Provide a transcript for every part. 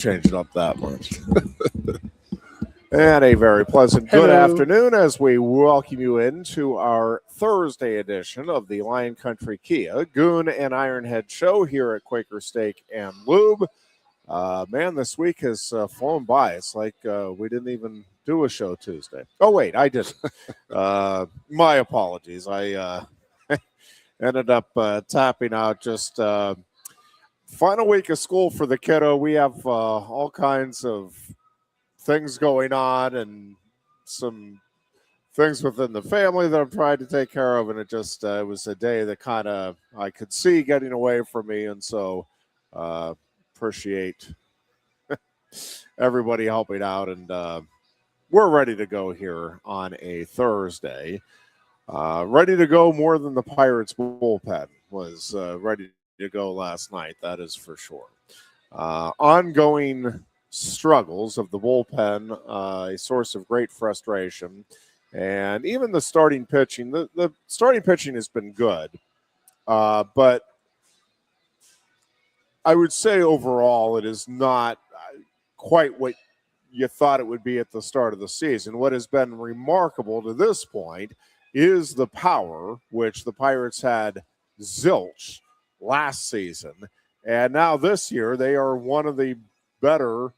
change it up that much. And a very pleasant good Hello. afternoon as we welcome you into our Thursday edition of the Lion Country Kia Goon and Ironhead show here at Quaker Steak and Lube. Man, this week has flown by. It's like we didn't even do a show Tuesday. Oh, wait, I didn't. My apologies. I ended up tapping out just final week of school for the kiddo. We have all kinds of things going on and some things within the family that I'm trying to take care of, and it just it was a day that kind of I could see getting away from me, and so appreciate everybody helping out, and we're ready to go here on a Thursday. Ready to go more than the Pirates bullpen was ready to go last night, that is for sure. Ongoing struggles of the bullpen, a source of great frustration. And even the starting pitching, the starting pitching has been good. But I would say overall it is not quite what you thought it would be at the start of the season. What has been remarkable to this point is the power, which the Pirates had zilch last season. And now this year, they are one of the better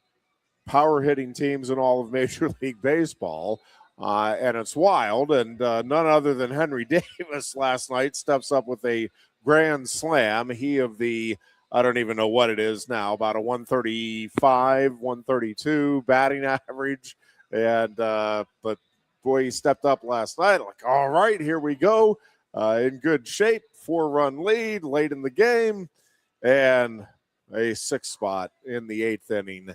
power hitting teams in all of Major League Baseball. And it's wild. And none other than Henry Davis last night steps up with a grand slam. He of the, I don't even know what it is now, about a 135, 132 batting average. And, but boy, he stepped up last night. Like, all right, here we go. In good shape, 4-run lead late in the game. And a 6 spot in the 8th inning.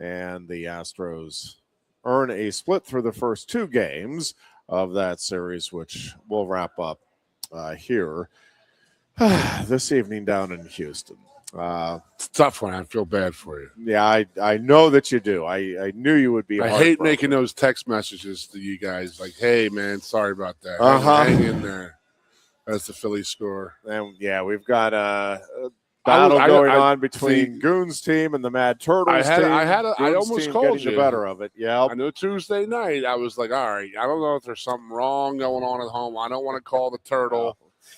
And the Astros earn a split through the first 2 games of that series, which we'll wrap up here this evening down in Houston. It's a tough one. I feel bad for you. Yeah, I know that you do. I knew you would be. I hate making those text messages to you guys like, hey, man, sorry about that. Hang in there. That's the Phillies score. And, yeah, we've got a battle going on between Goon's team and the Mad Turtles team. I almost called you. The better of it. Yeah, I know Tuesday night I was like, all right, I don't know if there's something wrong going on at home. I don't want to call the Turtle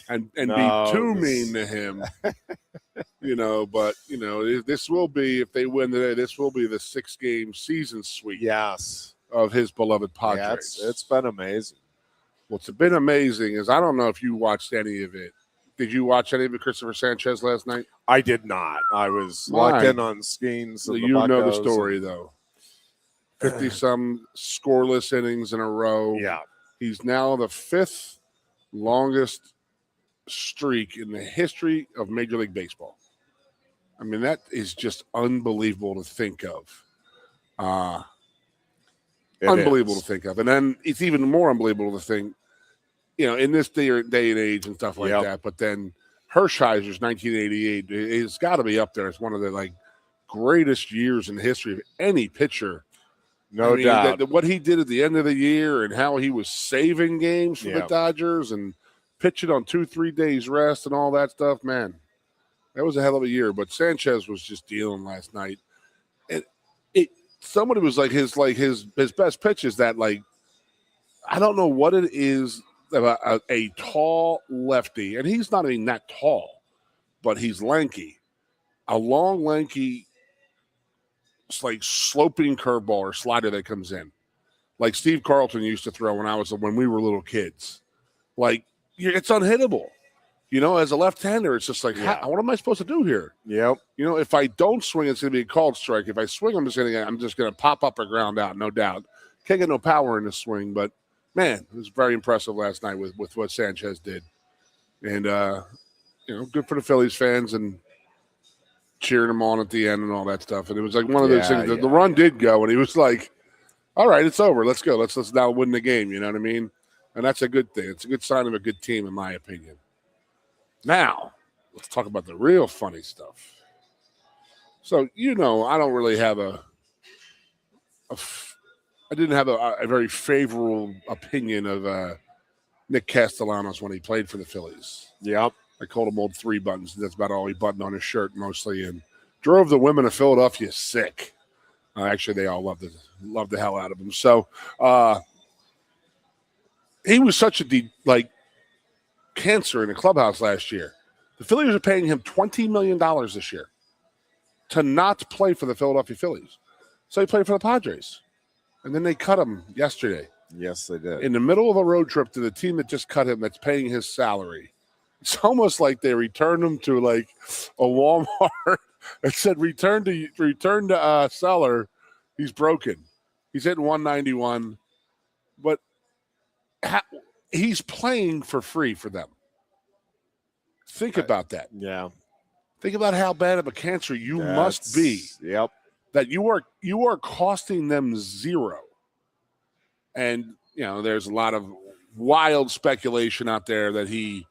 and be too mean to him. But this will be, if they win today, this will be the 6-game season sweep. Yes, of his beloved Padres. Yeah, it's been amazing. What's been amazing is I don't know if you watched any of it. Did you watch any of it, Christopher Sanchez, last night? I did not. I was locked in on Skeens. So you know the story, though. 50-some scoreless innings in a row. Yeah. He's now the 5th longest streak in the history of Major League Baseball. I mean, that is just unbelievable to think of. Unbelievable to think of. And then it's even more unbelievable to think, in this day and age and stuff like that. But then Hershiser's 1988 it's got to be up there. It's one of the greatest years in the history of any pitcher. No doubt. What he did at the end of the year and how he was saving games for the Dodgers and pitching on 2-3 days rest and all that stuff, man, that was a hell of a year. But Sanchez was just dealing last night. And somebody was like his best pitch is that I don't know what it is about a tall lefty, and he's not even that tall, but he's lanky. A long, lanky, sloping curveball or slider that comes in, like Steve Carlton used to throw when we were little kids. It's unhittable. As a left-hander, it's just what am I supposed to do here? Yep. If I don't swing, it's going to be a called strike. If I swing, I'm just going to pop up or ground out, no doubt. Can't get no power in the swing, but man, it was very impressive last night with what Sanchez did, and good for the Phillies fans and cheering him on at the end and all that stuff. And it was like one of those things. The run did go, and he was like, "All right, it's over. Let's go. Let's now win the game." You know what I mean? And that's a good thing. It's a good sign of a good team, in my opinion. Now, let's talk about the real funny stuff. So, I don't really have I didn't have a very favorable opinion of Nick Castellanos when he played for the Phillies. Yep. I called him old 3 buttons. That's about all he buttoned on his shirt mostly. And drove the women of Philadelphia sick. Actually, they all loved the hell out of him. So he was such a cancer in the clubhouse last year. The Phillies are paying him $20 million this year to not play for the Philadelphia Phillies. So he played for the Padres. And then they cut him yesterday. Yes, they did. In the middle of a road trip to the team that just cut him that's paying his salary. It's almost like they returned him to like a Walmart and said, return to seller. He's broken. He's hitting 191. But he's playing for free for them. Think about that. Yeah. Think about how bad of a cancer you must be. Yep. That you are costing them zero. And, there's a lot of wild speculation out there that he's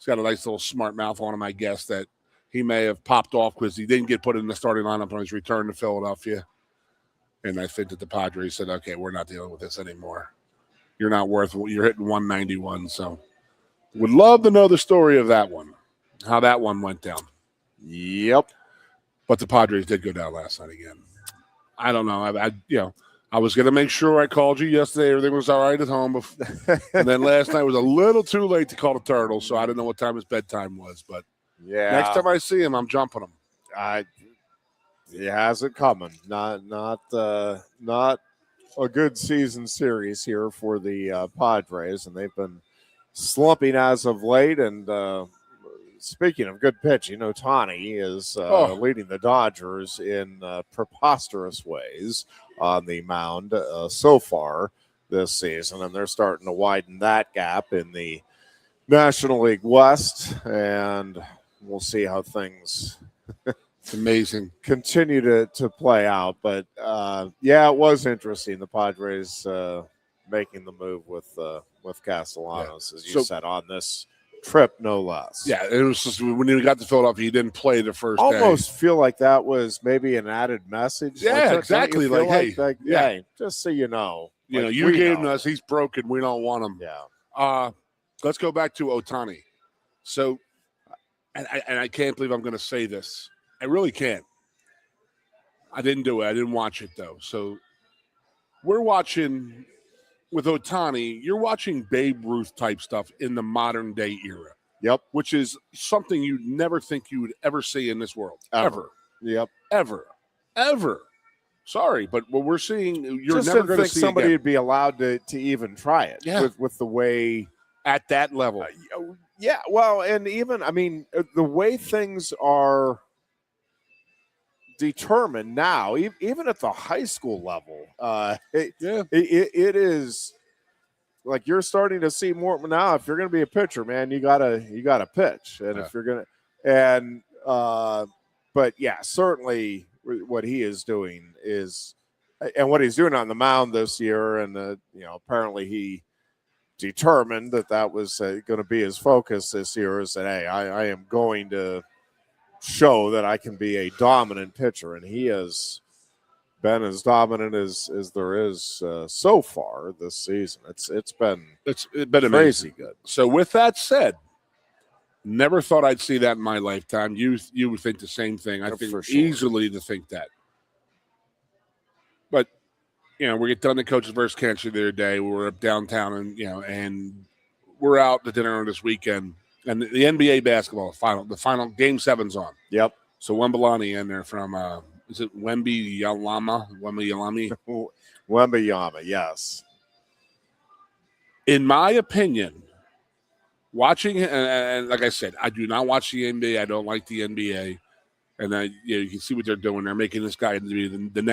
got a nice little smart mouth on him, I guess, that he may have popped off because he didn't get put in the starting lineup on his return to Philadelphia. And I think that the Padres said, okay, we're not dealing with this anymore. You're hitting 191. So would love to know the story of that one, how that one went down. Yep. But the Padres did go down last night again. I don't know. I was going to make sure I called you yesterday. Everything was all right at home. And then last night was a little too late to call the Turtle, so I didn't know what time his bedtime was. But next time I see him, I'm jumping him. He has it coming. Not a good season series here for the Padres, and they've been slumping as of late. And speaking of good pitching, Ohtani is leading the Dodgers in preposterous ways on the mound so far this season, and they're starting to widen that gap in the National League West, and we'll see how things it's amazing continue to play out. But it was interesting, the Padres making the move with Castellanos, as you said, on this trip, no less. Yeah, it was just when he got to Philadelphia, he didn't play the first day. Almost feel like that was maybe an added message. Yeah, exactly. Hey, just so you know. You gave us, he's broken. We don't want him. Yeah. Let's go back to Ohtani. So, and I can't believe I'm going to say this. I really can't. I didn't do it. I didn't watch it, though. So, we're watching... With Ohtani, you're watching Babe Ruth type stuff in the modern day era. Yep. Which is something you'd never think you would ever see in this world. Ever. Yep. Ever. Sorry, but what we're seeing, you're just never going to see somebody again. Would be allowed to even try it. Yeah. With the way at that level. Yeah. Well, and even the way things are determined now, even at the high school level, it is like you're starting to see more now. If you're going to be a pitcher, man, you gotta pitch, and if you're going to, but yeah, certainly what he is doing is, and what he's doing on the mound this year, and apparently he determined that was going to be his focus this year. Is that hey, I am going to show that I can be a dominant pitcher, and he has been as dominant as there is so far this season. It's been crazy amazing. Good. So with that said, never thought I'd see that in my lifetime. You would think the same thing. I think easily to think that. But we get done the coaches versus cancer the other day. We were up downtown, and we're out to dinner this weekend. And the NBA basketball the final game 7's on. Yep. So Wembanyama in there from is it Wembanyama? Wembanyama, yes. In my opinion, watching and like I said, I do not watch the NBA. I don't like the NBA, and you can see what they're doing. They're making this guy to be the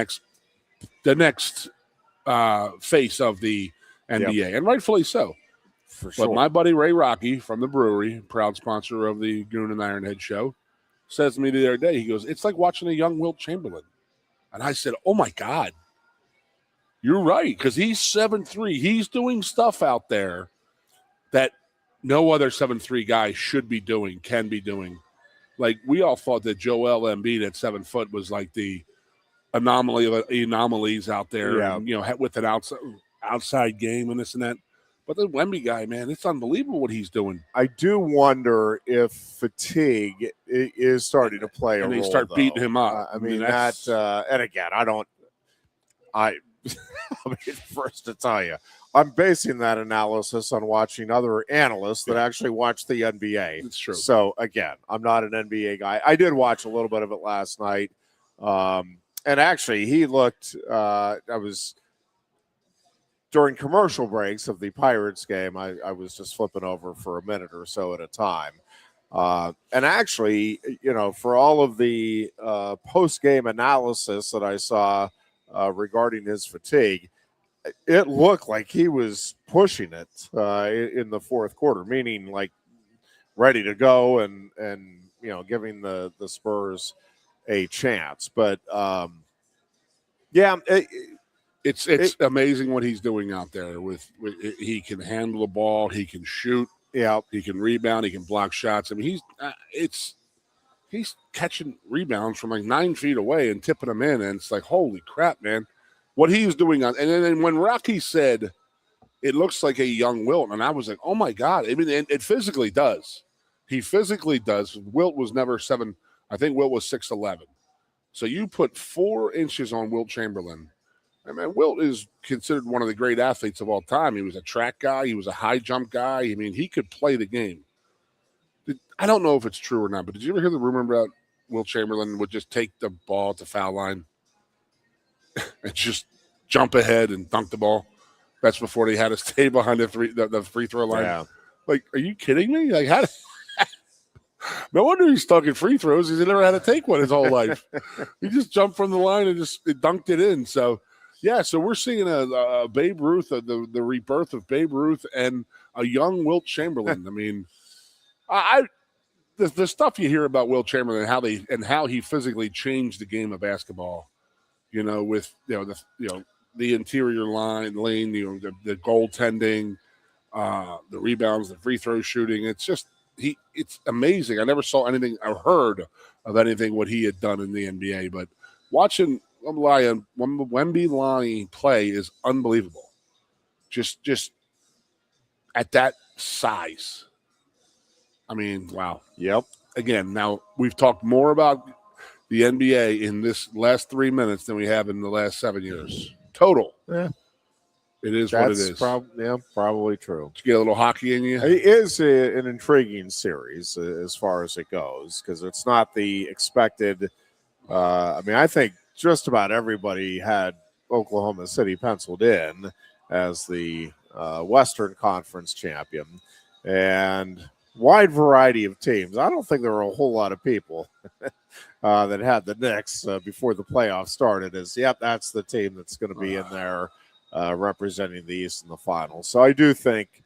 next face of the NBA, and rightfully so. For sure. But my buddy Ray Rocky from the brewery, proud sponsor of the Goon and Ironhead show, says to me the other day, he goes, it's like watching a young Wilt Chamberlain. And I said, oh, my God, you're right, because he's 7'3". He's doing stuff out there that no other 7'3" guy should be doing, can be doing. Like, we all thought that Joel Embiid at 7 foot was like the anomalies out there, yeah. And, with an outside game and this and that. But the Wemby guy, man, it's unbelievable what he's doing. I do wonder if fatigue is starting to play a And role. they start beating him up. I mean that, and again, I'll be the first to tell you, I'm basing that analysis on watching other analysts that actually watch the NBA. It's true. So again, I'm not an NBA guy. I did watch a little bit of it last night, and actually, he looked. I was during commercial breaks of the Pirates game. I was just flipping over for a minute or so at a time. And actually, for all of the post-game analysis that I saw regarding his fatigue, it looked like he was pushing it in the fourth quarter, meaning like ready to go and giving the Spurs a chance. But yeah, it's amazing what he's doing out there. With he can handle the ball, he can shoot, he can rebound, he can block shots. I mean, he's catching rebounds from like 9 feet away and tipping them in, and it's like, holy crap, man. What he's doing on, and then when Rocky said it looks like a young Wilt, and I was like, oh my God. I mean, it physically does. He physically does. Wilt was never 7. I think Wilt was 6'11". So you put 4 inches on Wilt Chamberlain. I mean, Wilt is considered one of the great athletes of all time. He was a track guy. He was a high jump guy. I mean, he could play the game. I don't know if it's true or not, but did you ever hear the rumor about Wilt Chamberlain would just take the ball at the foul line and just jump ahead and dunk the ball? That's before they had to stay behind the free throw line. Yeah. Like, are you kidding me? Like, how? No wonder he's stuck in free throws. He's never had to take one his whole life. He just jumped from the line and just dunked it in. So, yeah. So we're seeing a Babe Ruth, the rebirth of Babe Ruth, and a young Wilt Chamberlain. I mean, the stuff you hear about Wilt Chamberlain and how he physically changed the game of basketball. With the interior lane, the goaltending, the rebounds, the free throw shooting. It's just it's amazing. I never saw anything or heard of anything what he had done in the NBA, but watching Wemby play is unbelievable. Just at that size. I mean, wow. Yep. Again, now we've talked more about the NBA in this last 3 minutes than we have in the last 7 years. Total. Yeah. It is what it is. Probably true. Did you get a little hockey in you? It is an intriguing series as far as it goes because it's not the expected. I think just about everybody had Oklahoma City penciled in as the Western Conference champion, and wide variety of teams. I don't think there were a whole lot of people that had the Knicks before the playoffs started as, that's the team that's going to be in there representing the East in the finals. So I do think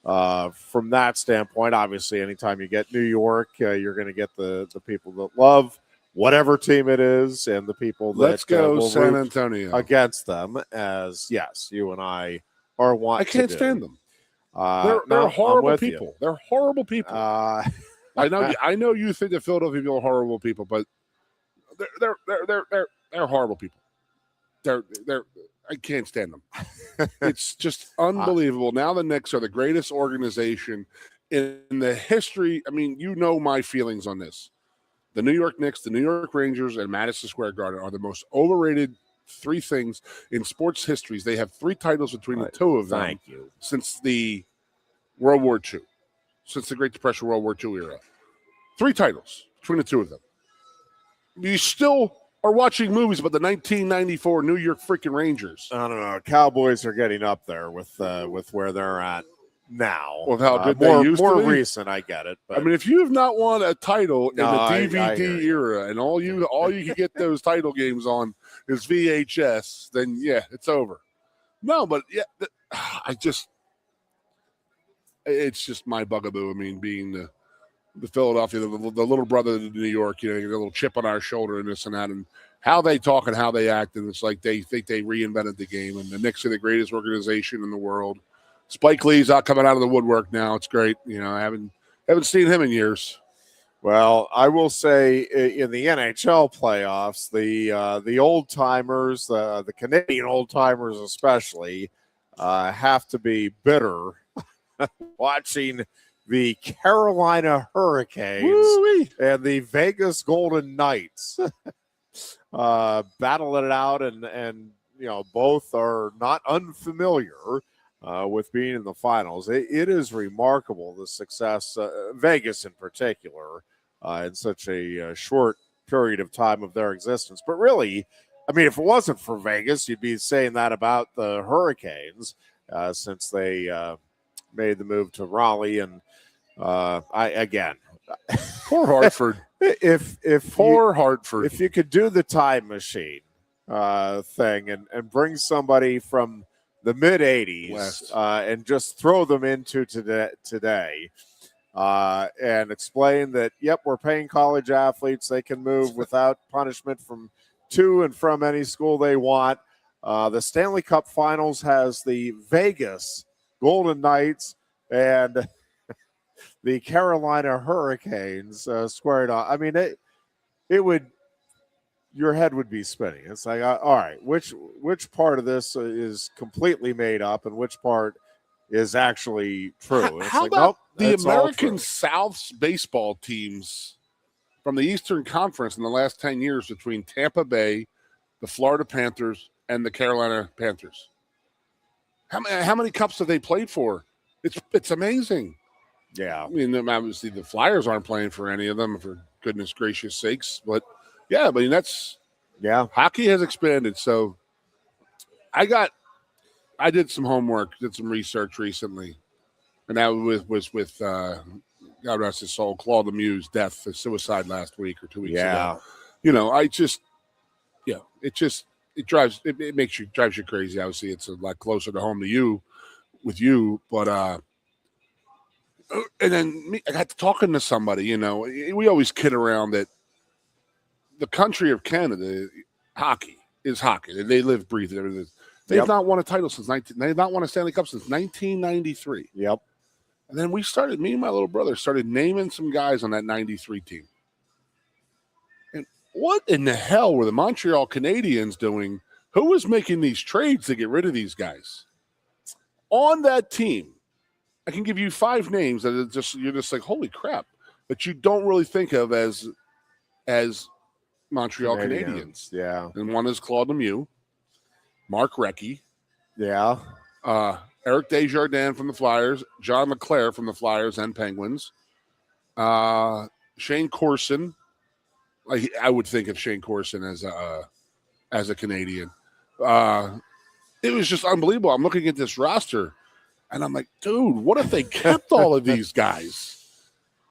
from that standpoint, obviously, anytime you get New York, you're going to get the people that love whatever team it is and the people that let's go will San root Antonio against them as, yes, you and I are wanting I can't stand them. They're horrible people. They're horrible people. I know you think the Philadelphia people are horrible people, but they're horrible people. They're I can't stand them. It's just unbelievable. Now the Knicks are the greatest organization in the history. I mean, my feelings on this. The New York Knicks, the New York Rangers, and Madison Square Garden are the most overrated 3 things in sports histories. They have 3 titles between the 2 of them since the World War II, since the Great Depression, World War II era. 3 titles between the 2 of them. You still are watching movies about the 1994 New York freaking Rangers. I don't know. Cowboys are getting up there with where they're at now. With how good they used to be. More recent, I get it. But. I mean, if you have not won a title in the DVD era and all you can get those title games on is VHS, then yeah, it's over. No, but yeah, it's just my bugaboo. I mean, being the Philadelphia, the little brother of New York, a little chip on our shoulder and this and that, and how they talk and how they act, and it's like they think they reinvented the game, and the Knicks are the greatest organization in the world. Spike Lee's coming out of the woodwork now. It's great. I haven't seen him in years. Well, I will say in the NHL playoffs, the old timers, the Canadian old timers especially, have to be bitter watching the Carolina Hurricanes Woo-wee. and the Vegas Golden Knights battling it out, and both are not unfamiliar with being in the finals. It is remarkable the success, Vegas in particular, in such a short period of time of their existence. But really, I mean, if it wasn't for Vegas, you'd be saying that about the Hurricanes, since they made the move to Raleigh. And Poor Hartford. Poor Hartford. If you could do the time machine thing and bring somebody from the mid '80s and just throw them into today and explain that, yep, we're paying college athletes, they can move without punishment to and from any school they want. The Stanley Cup Finals has the Vegas Golden Knights and the Carolina Hurricanes squared off. I mean, it would, your head would be spinning. It's like, all right, which part of this is completely made up and which part is actually true? How like, about nope, the American South's baseball teams from the Eastern Conference in the last 10 years between Tampa Bay, the Florida Panthers, and the Carolina Panthers? How many cups have they played for? It's amazing. Yeah. I mean, obviously the Flyers aren't playing for any of them, for goodness gracious sakes. But, yeah, I mean, hockey has expanded. So I did some homework, did some research recently, and that was with God rest his soul, Claude Lemieux's death, suicide last week or 2 weeks ago. It drives you crazy. Obviously, it's a lot closer to home to you, but and then I got to talking to somebody. We always kid around that the country of Canada, hockey is hockey. They live, breathe it. They've not won a title since they've not won a Stanley Cup since 1993. Yep. And then me and my little brother started naming some guys on that 93 team. And what in the hell were the Montreal Canadiens doing? Who was making these trades to get rid of these guys? On that team, I can give you 5 names that you're just like, holy crap, that you don't really think of as Montreal Canadiens. Yeah. And one is Claude Lemieux, Mark Recchi. Yeah. Eric Desjardins from the Flyers, John LeClair from the Flyers and Penguins, Shane Corson. I would think of Shane Corson as a Canadian. It was just unbelievable. I'm looking at this roster, and I'm like, dude, what if they kept all of these guys?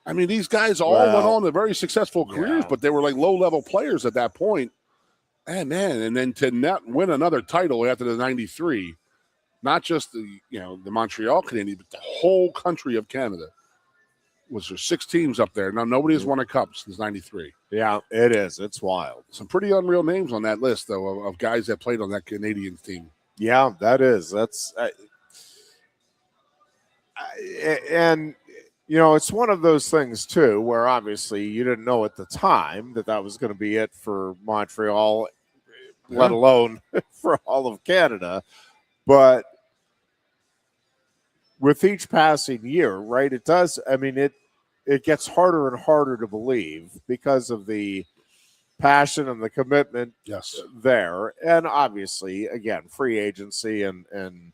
I mean, these guys all went on to very successful careers, but they were like low-level players at that point. And then to not win another title after the 93, not just the Montreal Canadiens, but the whole country of Canada. Was there 6 teams up there? Now, nobody has won a cup since 93. Yeah, it is. It's wild. Some pretty unreal names on that list, though, of guys that played on that Canadiens team. Yeah, that is. That's and it's one of those things too, where obviously you didn't know at the time that was going to be it for Montreal, let alone for all of Canada. But with each passing year, right? It does. I mean, it gets harder and harder to believe because of the passion and the commitment there. And obviously, again, free agency and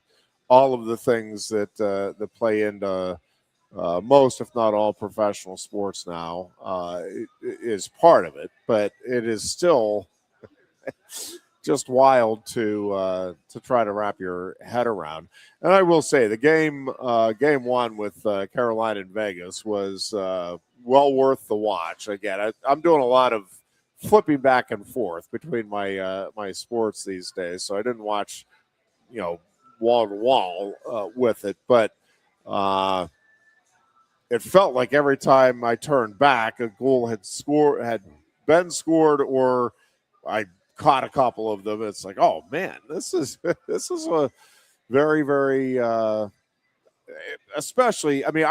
all of the things that play into most, if not all, professional sports now is part of it. But it is still just wild to try to wrap your head around. And I will say the game 1 with Carolina and Vegas was well worth the watch. Again, I'm doing a lot of flipping back and forth between my sports these days, so I didn't watch wall to wall with it, but it felt like every time I turned back, a goal had been scored, or I caught a couple of them. It's like, oh man, this is a very, very especially. I mean,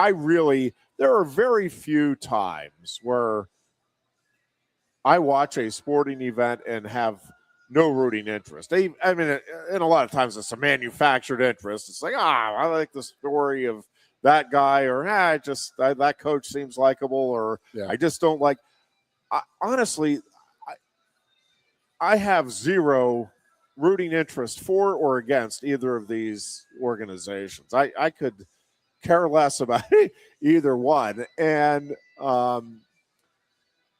there are very few times where I watch a sporting event and have no rooting interest. I mean, and a lot of times it's a manufactured interest. It's like, I like the story of that guy, or that coach seems likable, or I just don't like. Honestly, I have zero rooting interest for or against either of these organizations. I could care less about either one. And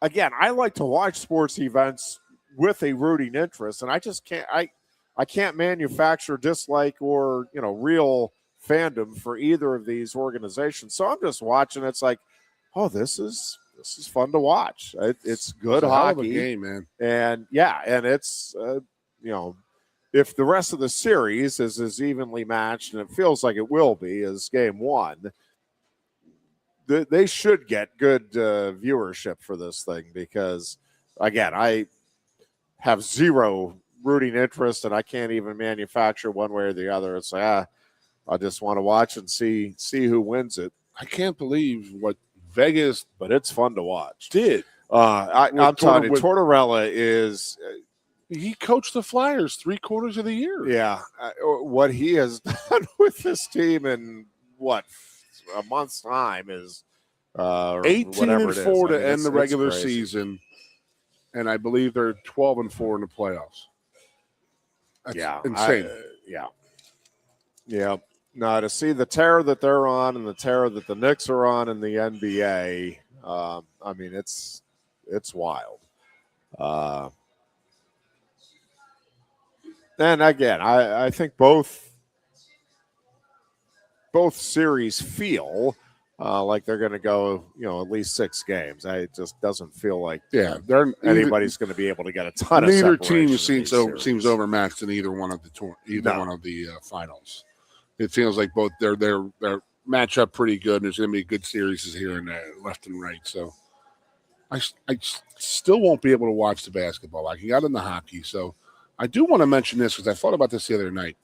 again, I like to watch sports events with a rooting interest, and I just can't. I can't manufacture dislike or real fandom for either of these organizations. So I'm just watching. It's like, oh, this is fun to watch. It's good It's a hockey, hell of a game, man. And and it's if the rest of the series is as evenly matched, and it feels like it will be as game one, they should get good viewership for this thing, because again, I have zero rooting interest, and I can't even manufacture one way or the other. It's like, I just want to watch and see who wins it. I can't believe what Vegas, but it's fun to watch. Did I'm telling you, Tortorella is. He coached the Flyers 3/4 of the year. Yeah, what he has done with this team in a month's time is 18-4 to end the regular season, and I believe they're 12-4 in the playoffs. That's insane. Yeah. Now, to see the terror that they're on and the terror that the Knicks are on in the NBA, I mean, it's wild. And again, I think both series feel like they're going to go, at least 6 games. It just doesn't feel like anybody's going to be able to get a ton of separation. Neither team seems overmatched in either one of the finals. It feels like both they're match up pretty good, and there's going to be good series here and there, left and right. So I still won't be able to watch the basketball. I got in the hockey, so I do want to mention this because I thought about this the other night.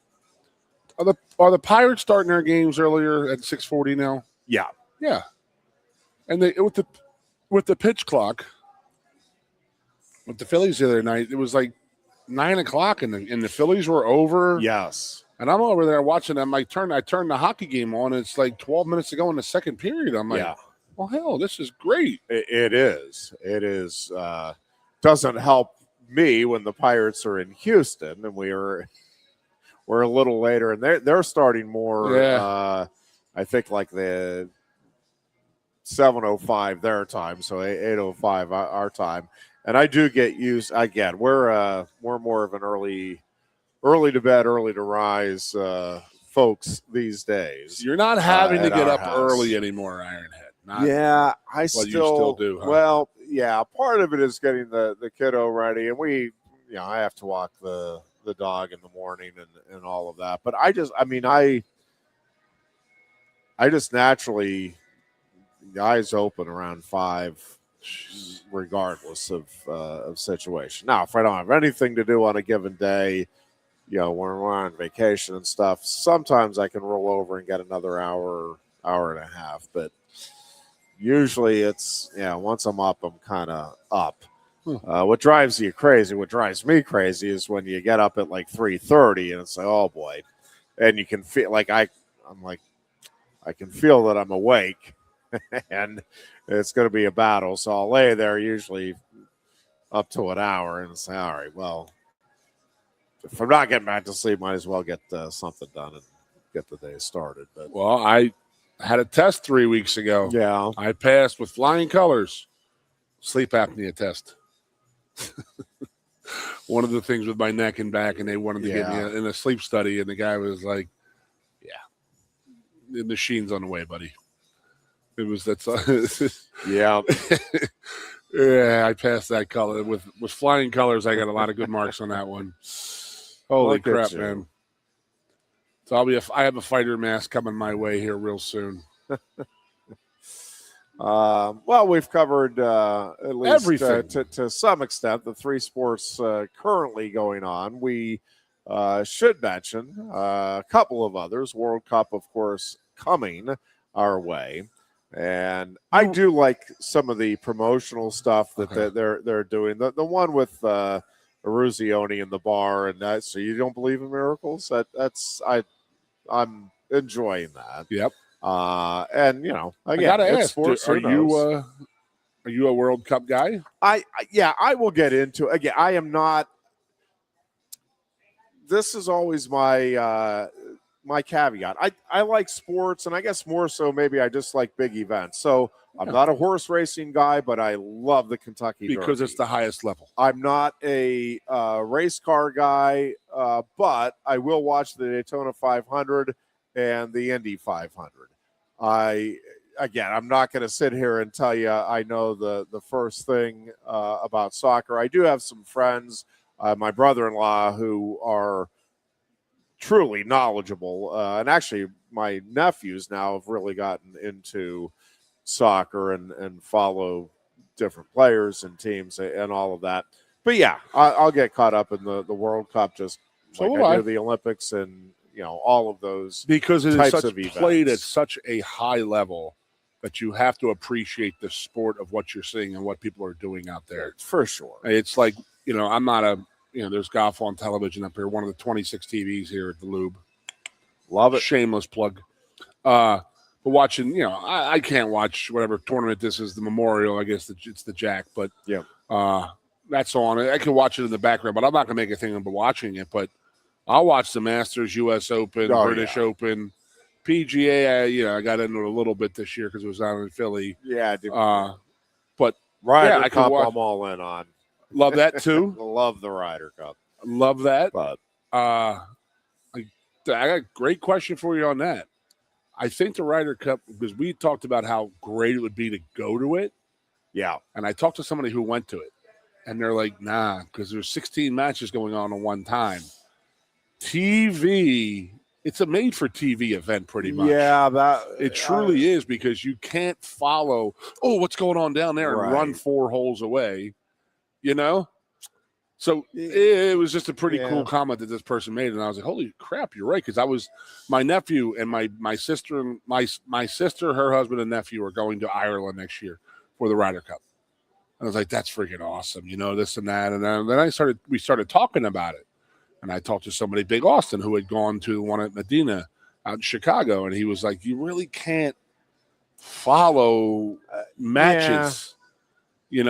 Are the Pirates starting their games earlier at 6:40 now? Yeah. And they with the pitch clock with the Phillies the other night, it was like 9 o'clock, and the Phillies were over. Yes. And I'm over there watching them. I turned the hockey game on, and it's like 12 minutes to go in the second period. I'm like, well, hell, this is great. It is. It is. Doesn't help me when the Pirates are in Houston, and we're a little later, and they're starting more. I think like the 7:05 their time, so 8:05 our time. And I do get used. Again, we're more of an early to bed, early to rise folks these days. You're not having to get up early anymore, Ironhead. I still do. Huh? Well, part of it is getting the kiddo ready, and I have to walk the dog in the morning and all of that. But I just naturally, the eyes open around 5, regardless of situation. Now, if I don't have anything to do on a given day, when we're on vacation and stuff, sometimes I can roll over and get another hour and a half. But usually it's, once I'm up, I'm kind of up. What drives me crazy is when you get up at like 3:30 and it's like, oh boy, and you can feel like I can feel that I'm awake, and it's going to be a battle. So I'll lay there usually up to an hour and say, all right, well, if I'm not getting back to sleep, might as well get something done and get the day started. But I had a test 3 weeks ago. Yeah, I passed with flying colors. Sleep apnea test. One of the things with my neck and back, and they wanted to get me in a sleep study, and the guy was like, the machine's on the way, buddy. Yeah. Yeah, I passed that color. With flying colors, I got a lot of good marks on that one. Holy crap, man. So I have a fighter mask coming my way here real soon. Well, we've covered at least everything to some extent the 3 sports currently going on. We should mention a couple of others. World Cup, of course, coming our way, and I do like some of the promotional stuff that they're doing. The one with Eruzione in the bar, and that. So you don't believe in miracles? I'm enjoying that. Yep. And again, I gotta it's ask, sports. are Who knows? you a World Cup guy? Yeah, I will get into it. Again, I am not. This is always my caveat. I like sports, and I guess more so maybe I just like big events. So I'm Yeah. not a horse racing guy, but I love the Kentucky Because Derby. it's the highest level. I'm not a race car guy, but I will watch the Daytona 500 and the Indy 500. I'm not going to sit here and tell you I know the first thing about soccer. I do have some friends, my brother-in-law, who are truly knowledgeable, and actually my nephews now have really gotten into soccer and follow different players and teams and all of that. But yeah, I'll get caught up in the World Cup just So like will I I. do the Olympics and all of those Because it is types of played at events. such a high level that you have to appreciate the sport of what you're seeing and what people are doing out there. For sure. It's like, I'm not there's golf on television up here, one of the 26 TVs here at the Lube. Love it. Shameless plug. But watching, I can't watch whatever tournament this is, the Memorial, I guess it's the Jack, but Yeah. that's on. I can watch it in the background, but I'm not going to make a thing about watching it. But I'll watch the Masters, U.S. Open, British Open, PGA. I got into it a little bit this year because it was down in Philly. Yeah. But Ryder I Cup, can watch. I'm all in on. Love that too. Love the Ryder Cup. Love that. But I got a great question for you on that. I think the Ryder Cup, because we talked about how great it would be to go to it. Yeah. And I talked to somebody who went to it, and they're like, nah, because there's 16 matches going on at one time. TV, it's a made-for-TV event pretty much. Yeah, it truly is, because you can't follow, what's going on down there and run 4 holes away, So it was just a pretty cool comment that this person made, and I was like, "Holy crap, you're right!" Because my nephew and my sister and my sister, her husband and nephew are going to Ireland next year for the Ryder Cup. And I was like, "That's freaking awesome!" This and that. And then we started talking about it, and I talked to somebody, Big Austin, who had gone to the one at Medina out in Chicago, and he was like, "You really can't follow matches, And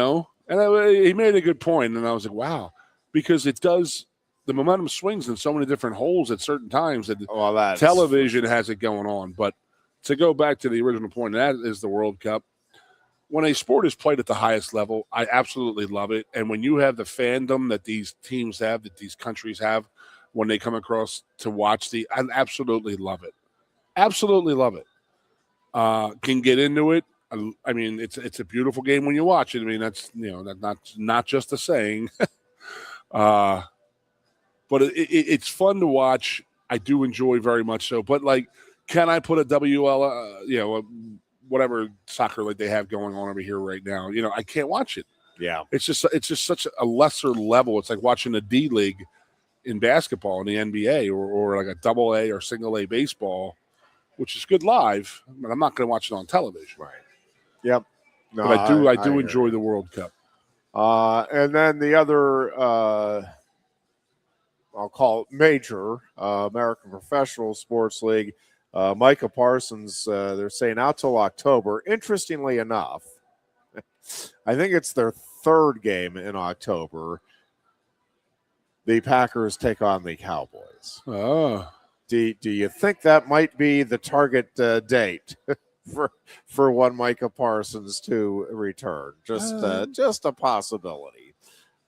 he made a good point, and I was like, "Wow." Because it does, the momentum swings in so many different holes at certain times that television has it going on. But to go back to the original point, that is the World Cup. When a sport is played at the highest level, I absolutely love it. And when you have the fandom that these teams have, that these countries have, when they come across to watch I absolutely love it. Absolutely love it. Can get into it. I mean, it's a beautiful game when you watch it. I mean, that's that's not just a saying. But it's fun to watch. I do enjoy very much so. But can I put a WL, whatever soccer league they have going on over here right now? I can't watch it. Yeah, it's just such a lesser level. It's like watching a D League in basketball in the NBA, or like a double A or single A baseball, which is good live, but I'm not going to watch it on television. Right. Yep. No, but I do enjoy the World Cup. And then the other, I'll call it major American Professional Sports League, Micah Parsons, they're saying out till October. Interestingly enough, I think it's their third game in October. The Packers take on the Cowboys. Oh. Do you think that might be the target date for one Micah Parsons to return? Just a possibility.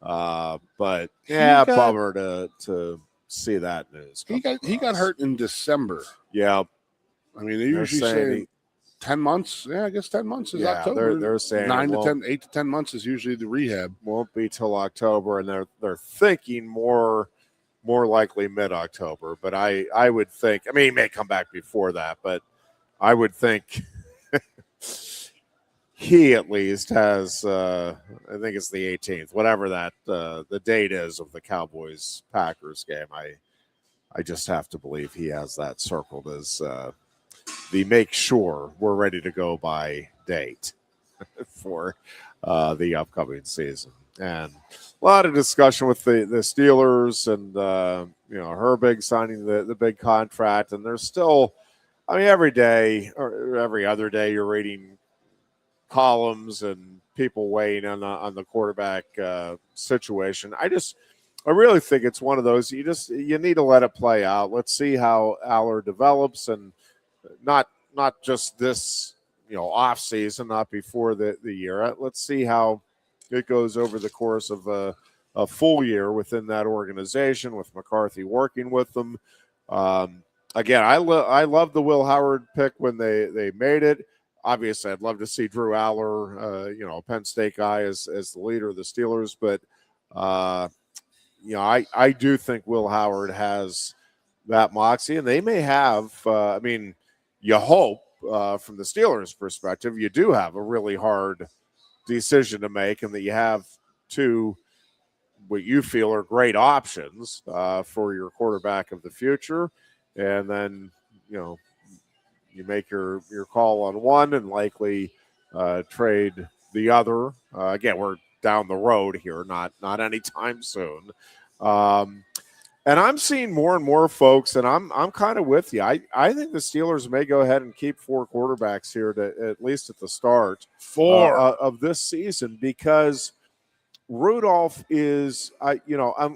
But bummer to see that news. He got hurt in December. Yeah, I mean, they usually say 10 months. Yeah, I guess 10 months is October. They're saying 8 to 10 months is usually the rehab. Won't be till October, and they're thinking more likely mid-October. But I would think. I mean, he may come back before that, but I would think. He at least has, I think it's the 18th, whatever that the date is of the Cowboys-Packers game. I just have to believe he has that circled as the make sure we're ready to go by date for the upcoming season. And a lot of discussion with the Steelers and Herbig signing the big contract, and there's still I mean, every day or every other day, you're reading columns and people weighing on the quarterback situation. I really think it's one of those you need to let it play out. Let's see how Aller develops, and not just this off season, not before the year. Let's see how it goes over the course of a full year within that organization with McCarthy working with them. Again, I love the Will Howard pick when they made it. Obviously, I'd love to see Drew Aller, a Penn State guy, as the leader of the Steelers. But I do think Will Howard has that moxie, and they may have. I mean, you hope from the Steelers' perspective, you do have a really hard decision to make, and that you have two what you feel are great options for your quarterback of the future, and then you make your call on one and likely trade the other. Again, we're down the road here, not anytime soon. And I'm seeing more and more folks, and I'm kind of with you. I think the Steelers may go ahead and keep 4 quarterbacks here at least at the start of this season, because Rudolph is,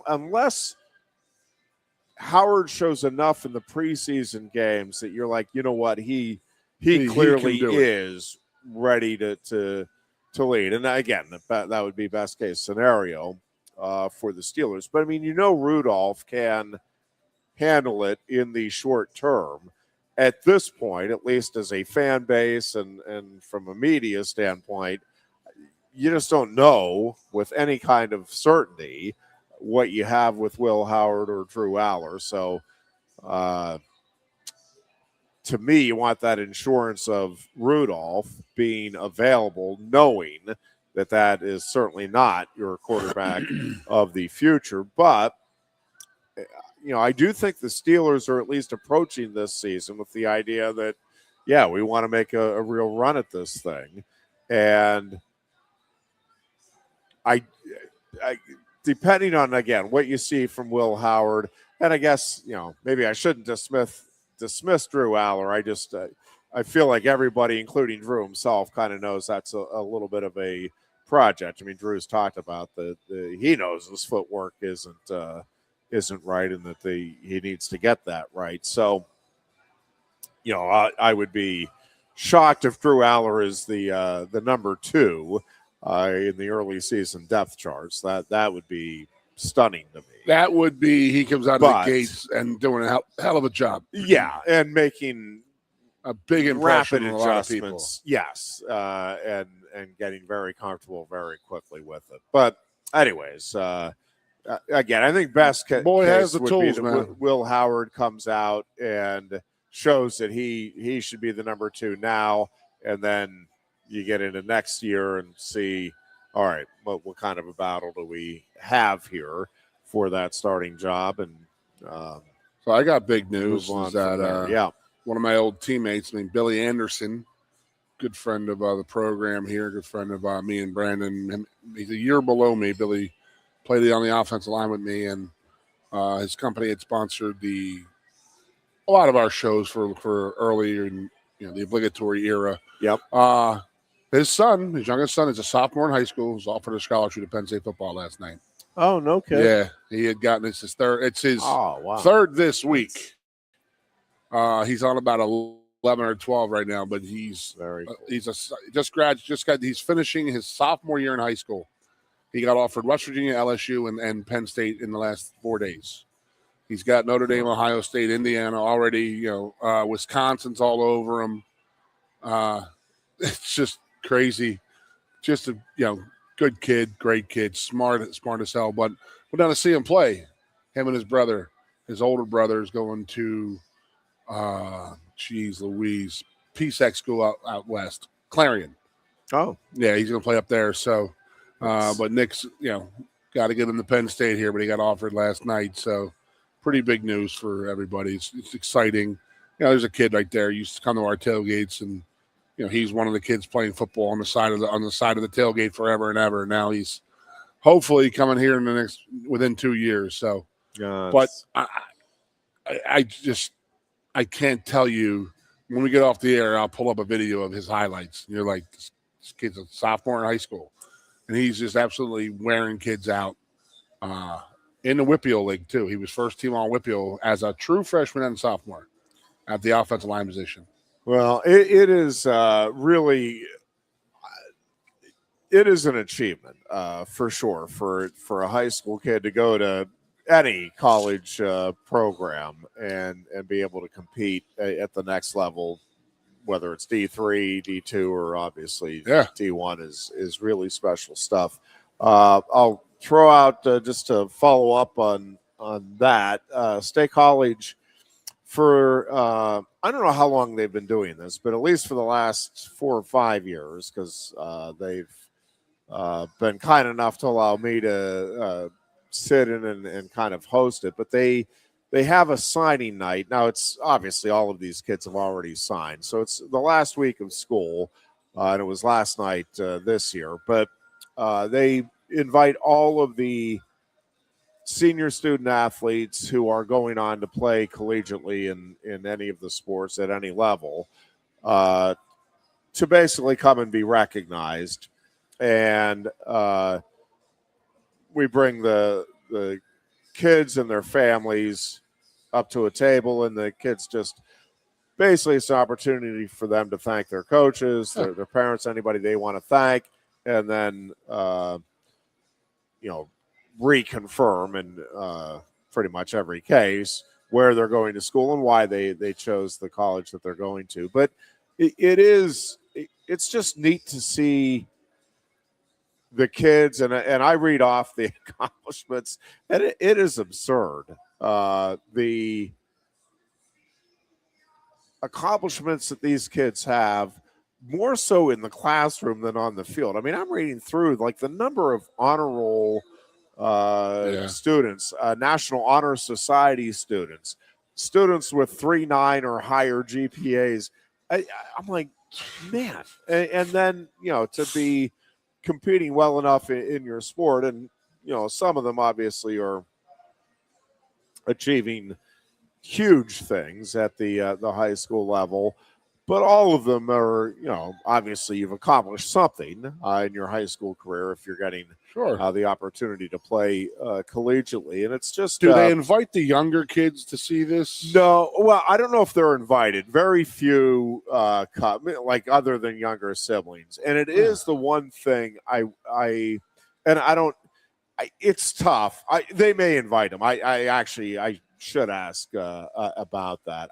unless Howard shows enough in the preseason games that you're like, you know what, he clearly is ready to lead. And again, that would be best case scenario for the Steelers. But I mean, Rudolph can handle it in the short term. At this point, at least as a fan base and from a media standpoint, you just don't know with any kind of certainty what you have with Will Howard or Drew Aller. So to me, you want that insurance of Rudolph being available, knowing that is certainly not your quarterback of the future. But I do think the Steelers are at least approaching this season with the idea that, yeah, we want to make a real run at this thing. And I depending on, again, what you see from Will Howard, and I guess, maybe I shouldn't dismiss Drew Aller. I feel like everybody, including Drew himself, kind of knows that's a little bit of a project. I mean, Drew's talked about he knows his footwork isn't right, and that he needs to get that right. So, I would be shocked if Drew Aller is the number 2 in the early season depth charts. That would be stunning to me. That would be, he comes out of the gates and doing a hell of a job. Yeah, and making a big impression rapid on a lot of people. adjustments. Yes, and getting very comfortable very quickly with it. But anyways, again, I think best case has the would tools, be man. that Will Howard comes out and shows that he should be the number 2 now, and then you get into next year and see, all right, what kind of a battle do we have here for that starting job? And so I got big news is that one of my old teammates named Billy Anderson, good friend of the program here, good friend of me and Brandon. He's a year below me. Billy played on the offensive line with me, and his company had sponsored a lot of our shows for earlier in the obligatory era. Yep. His youngest son, is a sophomore in high school. Was offered a scholarship to Penn State football last night. Oh, no kidding. Yeah, he had gotten his third. It's his third this week. He's on about 11 or 12 right now, but he's very cool. He's finishing his sophomore year in high school. He got offered West Virginia, LSU, and Penn State in the last 4 days. He's got Notre Dame, Ohio State, Indiana already. Wisconsin's all over him. It's just crazy. Just a good kid, great kid, smart as hell. But we're down to see him play. Him and his brother, his older brother, is going to, Louise, PSEC school out west, Clarion. Oh, yeah, he's going to play up there. So, but Nick's, got to get him to Penn State here, but he got offered last night. So, pretty big news for everybody. It's exciting. There's a kid right there. He used to come to our tailgates, and he's one of the kids playing football on the side of the tailgate forever and ever. Now he's hopefully coming here within 2 years. So, but I can't tell you When we get off the air, I'll pull up a video of his highlights. You're like, this kid's a sophomore in high school, and he's just absolutely wearing kids out. In the Whippeal League, too. He was first team on Whippeal as a true freshman and sophomore at the offensive line position. Well, it is really it is an achievement for sure for a high school kid to go to any college program and be able to compete at the next level, whether it's D3, D2, or obviously D1 is really special stuff. I'll throw out just to follow up on that State College for I don't know how long they've been doing this, but at least for the last 4 or 5 years, because they've been kind enough to allow me to sit in and kind of host it. But they have a signing night. Now, it's obviously all of these kids have already signed. So it's the last week of school, and it was last night this year. But they invite all of the senior student athletes who are going on to play collegiately in any of the sports at any level to basically come and be recognized. And we bring the kids and their families up to a table, and the kids just basically it's an opportunity for them to thank their coaches, their parents, anybody they want to thank, and then reconfirm in pretty much every case where they're going to school and why they chose the college that they're going to. But it's just neat to see the kids, and I read off the accomplishments, and it is absurd. The accomplishments that these kids have, more so in the classroom than on the field. I mean, I'm reading through like the number of honor roll students, National Honor Society students with 3.9 or higher GPAs. I'm like, man, and then to be competing well enough in your sport, and some of them obviously are achieving huge things at the high school level, but all of them are obviously you've accomplished something in your high school career if you're getting the opportunity to play collegiately. And it's just do they invite the younger kids to see this? No, well, I don't know if they're invited. Very few like other than younger siblings, and it is the one thing it's tough. They may invite them. I should ask about that.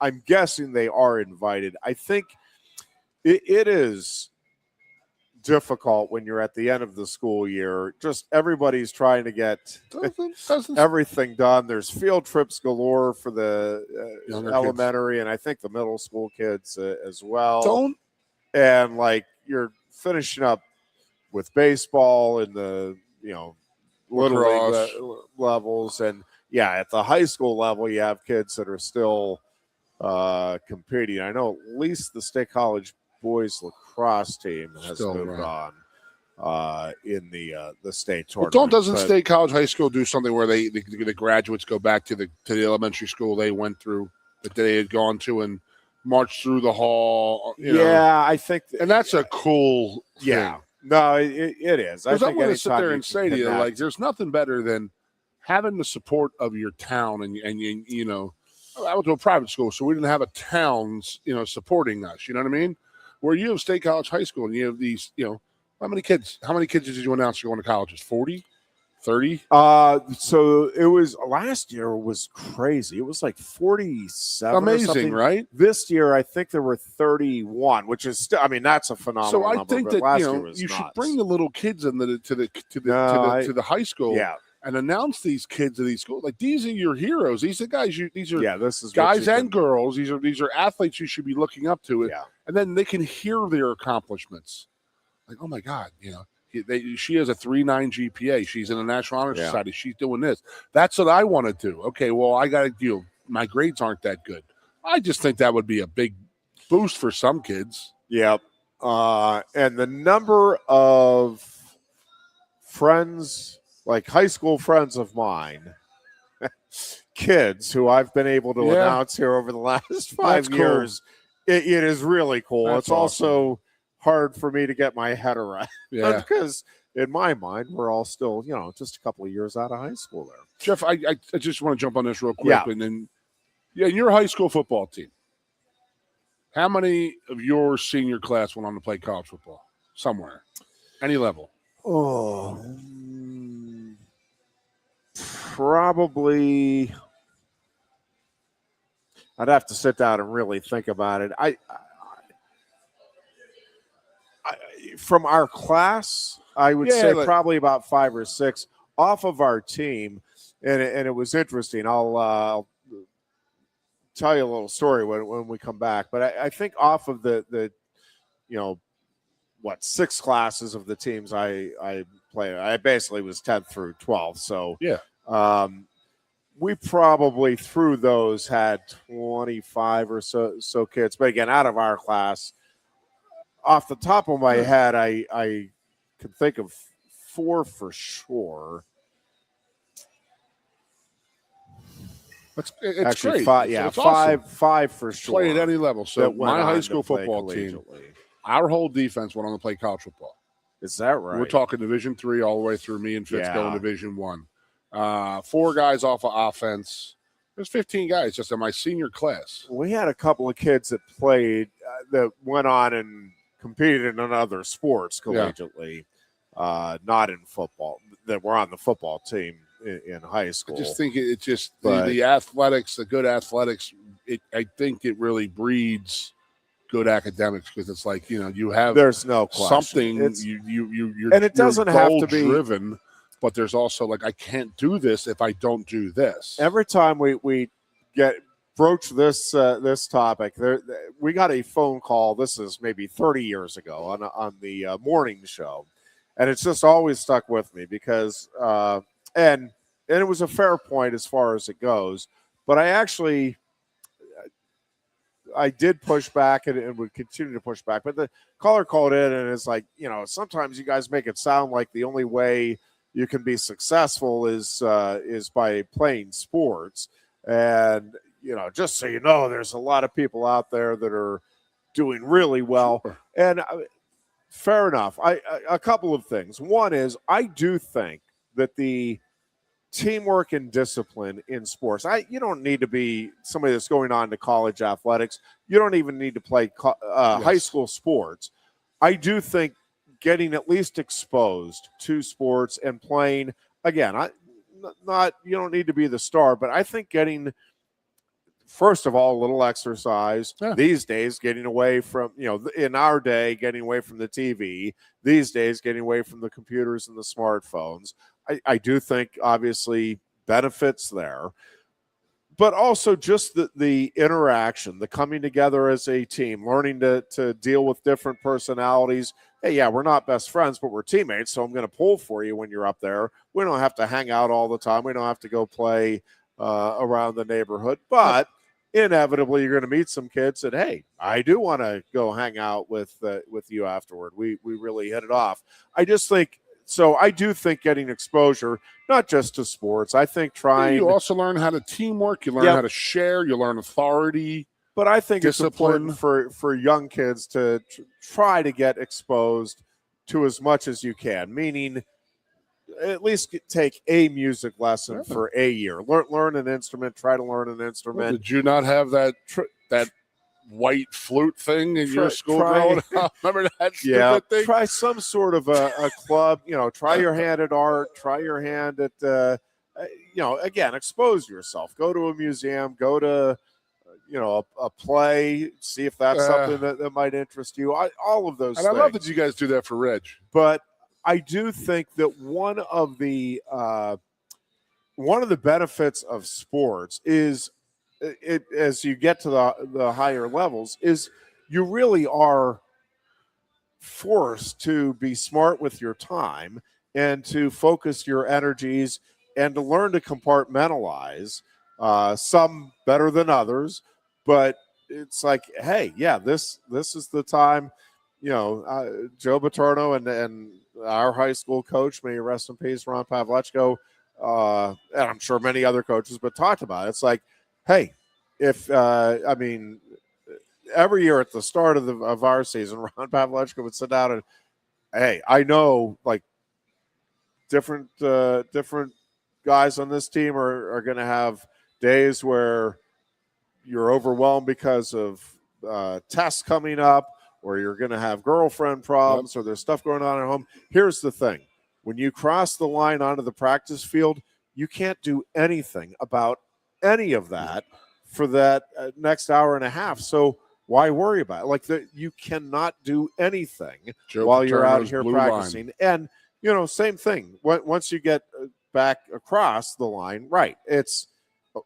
I'm guessing they are invited. I think it is difficult when you're at the end of the school year. Just everybody's trying to get everything done. There's field trips galore for the elementary kids, and I think the middle school kids as well. And like you're finishing up with baseball and the little league levels, and at the high school level you have kids that are still competing. I know at least the State College boys lacrosse team has moved on in the state tournament. Doesn't State College High School do something where the graduates go back to the elementary school they went through, that they had gone to, and march through the hall? I think, and that's a cool thing. No, it is. I want to sit there and say to you, like, there's nothing better than having the support of your town, and I went to a private school, so we didn't have a town's supporting us. You know what I mean? Where you have State College High School, and you have these, how many kids did you announce you're going to colleges? 40, 30? So it was last year was crazy. It was like 47. Amazing, right? This year, I think there were 31, which is still, that's a phenomenal number. So I think that you should bring the little kids to the high school. Yeah. And announce these kids to these schools. Like, these are your heroes. These are guys. These are this is guys and girls. These are athletes you should be looking up to. Yeah. And then they can hear their accomplishments. Like, oh my God, she has a 3.9 GPA. She's in the National Honor Society. She's doing this. That's what I want to do. Okay, well, I got to do. My grades aren't that good. I just think that would be a big boost for some kids. Yep. And the number of friends, like high school friends of mine, kids who I've been able to Yeah. announce here over the last 5 That's cool. years, it is really cool. That's It's also hard for me to get my head around Yeah. because in my mind, we're all still, just a couple of years out of high school there. Jeff, I just want to jump on this real quick. Yeah. And then, in your high school football team, how many of your senior class went on to play college football somewhere? Any level? Oh, probably. I'd have to sit down and really think about it. I from our class, I would say probably about 5 or 6 off of our team, and it was interesting. I'll tell you a little story when we come back. But I think off of the 6 classes of the teams I played, I basically was 10th through 12th. So yeah, we probably through those had 25 or so kids. But again, out of our class, off the top of my head, I can think of 4 for sure. It's Actually, great. 5, it's five, awesome. 5 for sure. Play at any level. So my high school football team, our whole defense went on to play college football. Is that right? We're talking Division III all the way through. Me and Fitz going Division I. 4 guys off of offense. There's 15 guys just in my senior class. We had a couple of kids that played that went on and competed in other sports collegiately, not in football, that were on the football team in high school. I just think it just the athletics, the good athletics, I think it really breeds good academics because it's like, you have there's no something you're and it doesn't have to be driven, but there's also like I can't do this if I don't do this. Every time we broach this topic, we got a phone call. This is maybe 30 years ago on the morning show, and it's just always stuck with me because and it was a fair point as far as it goes. But I did push back and would continue to push back. But the caller called in and it's like, sometimes you guys make it sound like the only way you can be successful is by playing sports. And, just so you know, there's a lot of people out there that are doing really well. Sure. And fair enough. A couple of things. One is I do think that the teamwork and discipline in sports. You don't need to be somebody that's going on to college athletics. You don't even need to play high school sports. I do think getting at least exposed to sports and playing, again, you don't need to be the star, but I think getting, first of all, a little exercise. These days, getting away from, in our day, getting away from the TV. These days, getting away from the computers and the smartphones. I do think, obviously, benefits there. But also just the interaction, the coming together as a team, learning to deal with different personalities. Hey, we're not best friends, but we're teammates, so I'm going to pull for you when you're up there. We don't have to hang out all the time. We don't have to go play around the neighborhood. But inevitably, you're going to meet some kids that, hey, I do want to go hang out with you afterward. We really hit it off. I do think getting exposure, not just to sports, I think trying. You also learn how to teamwork. You learn how to share. You learn authority. But I think discipline. It's important for young kids to try to get exposed to as much as you can, meaning at least take a music lesson for a year. Learn an instrument. Try to learn an instrument. Did you not have that white flute thing in your school growing up? Remember that stupid thing? Try some sort of a club. Try your hand at art. Try your hand at again, expose yourself. Go to a museum. Go to a play. See if that's something that might interest you. All of those. And things. I love that you guys do that for Reg. But I do think that one of the benefits of sports is. As you get to the higher levels, is you really are forced to be smart with your time and to focus your energies and to learn to compartmentalize, some better than others, but it's like, hey, this is the time, Joe Paterno and our high school coach, may he rest in peace, Ron Pavlechko, and I'm sure many other coaches, but talked about it. It's like, hey, if every year at the start of our season, Ron Pavlechka would sit down and, hey, I know like different guys on this team are going to have days where you're overwhelmed because of tests coming up, or you're going to have girlfriend problems, or there's stuff going on at home. Here's the thing. When you cross the line onto the practice field, you can't do anything about any of that for that next hour and a half. So why worry about it? Like, you cannot do anything while you're out here practicing. And, same thing. Once you get back across the line, right, it's,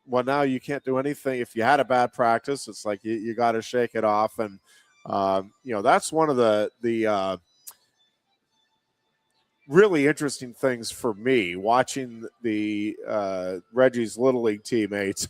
well, now you can't do anything. If you had a bad practice, it's like you got to shake it off. And, that's one of the really interesting things for me, watching the Reggie's Little League teammates.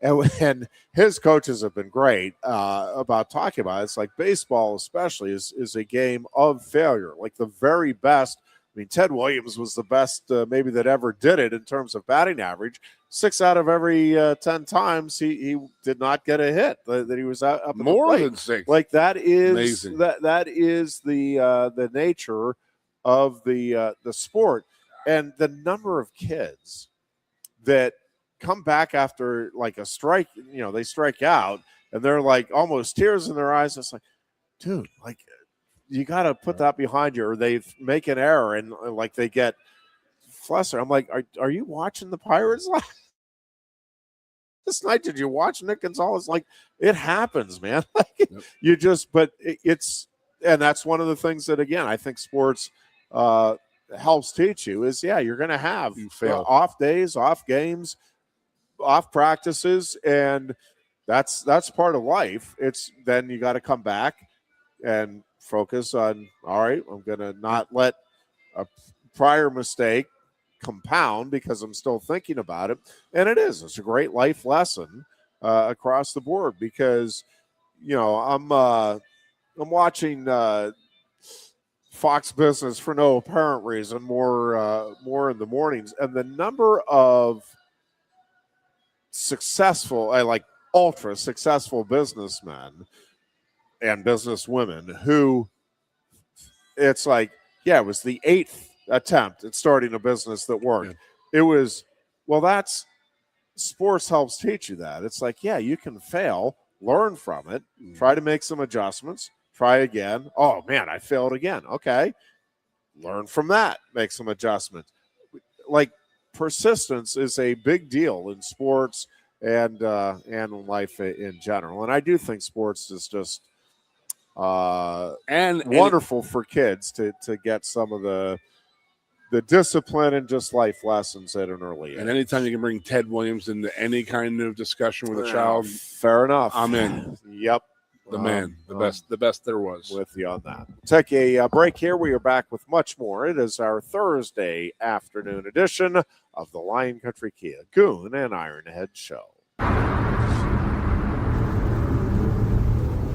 And his coaches have been great about talking about it. It's like baseball especially is a game of failure. Like the very best. I mean, Ted Williams was the best maybe that ever did it in terms of batting average. 6 out of every 10 times he did not get a hit that he was up at more the than 6. Like that is amazing. That is the nature of the sport, and the number of kids that come back after like a strike. They strike out and they're like almost tears in their eyes. It's like, dude, like, you got to put that behind you, or they make an error and like they get flustered. I'm like, are you watching the Pirates this night? Did you watch Nick Gonzalez? Like, it happens, man. Like, you just, but it's, and that's one of the things that, again, I think sports helps teach you is, you're going to have off days, off games, off practices, and that's part of life. It's then you got to come back and focus on, all right, I'm going to not let a prior mistake compound because I'm still thinking about it. And it's a great life lesson across the board because, I'm watching Fox Business for no apparent reason, more in the mornings. And the number of successful, ultra successful businessmen and businesswomen who it's like, it was the 8th attempt at starting a business that worked. It was, that's sports helps teach you that. It's like, you can fail, learn from it, try to make some adjustments, try again. Oh man, I failed again. Okay. Learn from that, make some adjustments. Like, persistence is a big deal in sports and in life in general. And I do think sports is just and wonderful for kids to get some of the discipline and just life lessons at an early age. And anytime you can bring Ted Williams into any kind of discussion with a child, fair enough. I'm in. Yep. The man, the best there was. With you on that. Take a break here. We are back with much more. It is our Thursday afternoon edition of the Lion Country Kia Goon and Ironhead Show.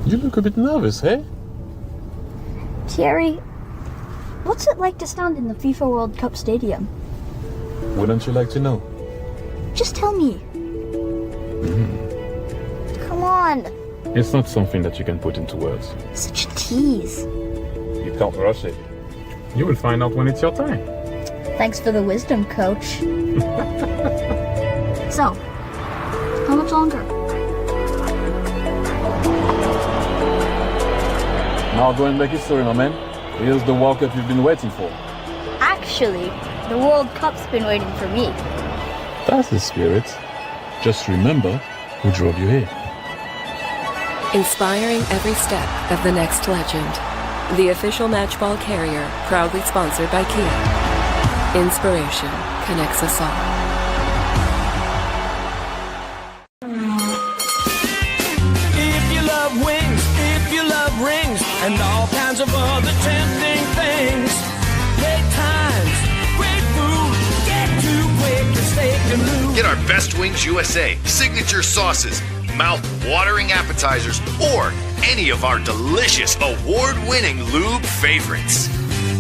You look a bit nervous, eh? Thierry, what's it like to stand in the FIFA World Cup stadium? Wouldn't you like to know? Just tell me. Come on. It's not something that you can put into words. Such a tease. You can't rush it. You will find out when it's your time. Thanks for the wisdom, Coach. So, how much longer? Now go and make history, my man. Here's the World Cup you've been waiting for. Actually, the World Cup's been waiting for me. That's the spirit. Just remember who drove you here. Inspiring every step of the next legend. The official matchball carrier, proudly sponsored by Kia. Inspiration connects us all. If you love wings, if you love rings, and all kinds of other tempting things, great times, great food, get too quick and steak and lose. Get our Best Wings USA signature sauces, mouth-watering appetizers, or any of our delicious award-winning lube favorites.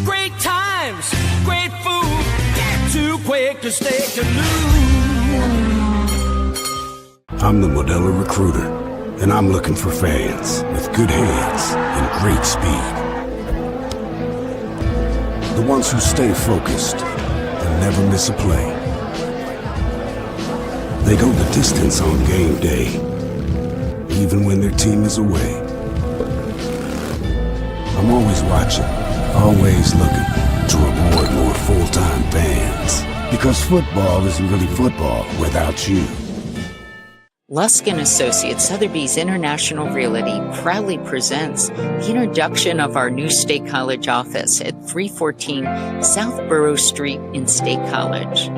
Great times, great food, get too too quick to stay to lose. I'm the Modelo Recruiter, and I'm looking for fans with good hands and great speed. The ones who stay focused and never miss a play. They go the distance on game day, even when their team is away. I'm always watching, always looking to reward more full-time fans. Because football isn't really football without you. Lusk & Associates Sotheby's International Realty proudly presents the introduction of our new State College office at 314 South Borough Street in State College.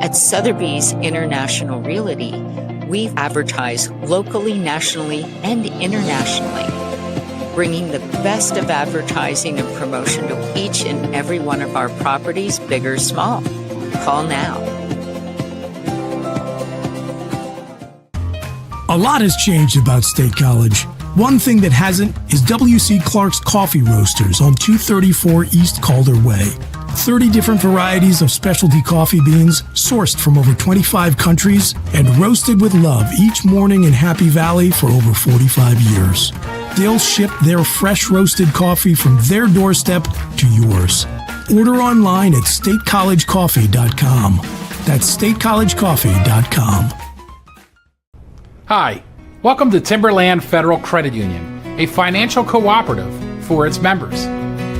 At Sotheby's International Realty, we advertise locally, nationally, and internationally, bringing the best of advertising and promotion to each and every one of our properties, big or small. Call now. A lot has changed about State College. One thing that hasn't is W.C. Clark's Coffee Roasters on 234 East Calder Way. 30 different varieties of specialty coffee beans sourced from over 25 countries and roasted with love each morning in Happy Valley for over 45 years. They'll ship their fresh roasted coffee from their doorstep to yours. Order online at statecollegecoffee.com. That's statecollegecoffee.com. Hi, welcome to Timberland Federal Credit Union, a financial cooperative for its members,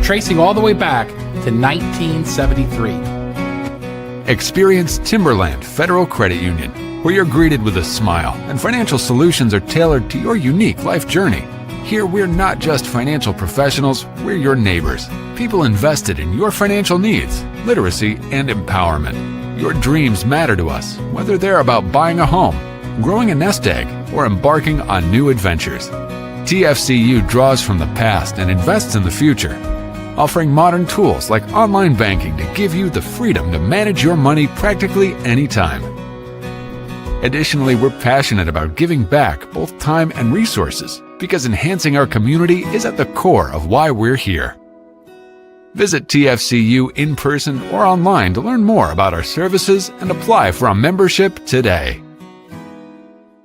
tracing all the way back to 1973. Experience Timberland Federal Credit Union, where you're greeted with a smile and financial solutions are tailored to your unique life journey. Here, we're not just financial professionals, we're your neighbors, people invested in your financial needs, literacy, and empowerment. Your dreams matter to us, whether they're about buying a home, growing a nest egg, or embarking on new adventures. TFCU draws from the past and invests in the future, offering modern tools like online banking to give you the freedom to manage your money practically anytime. Additionally, we're passionate about giving back both time and resources because enhancing our community is at the core of why we're here. Visit TFCU in person or online to learn more about our services and apply for a membership today.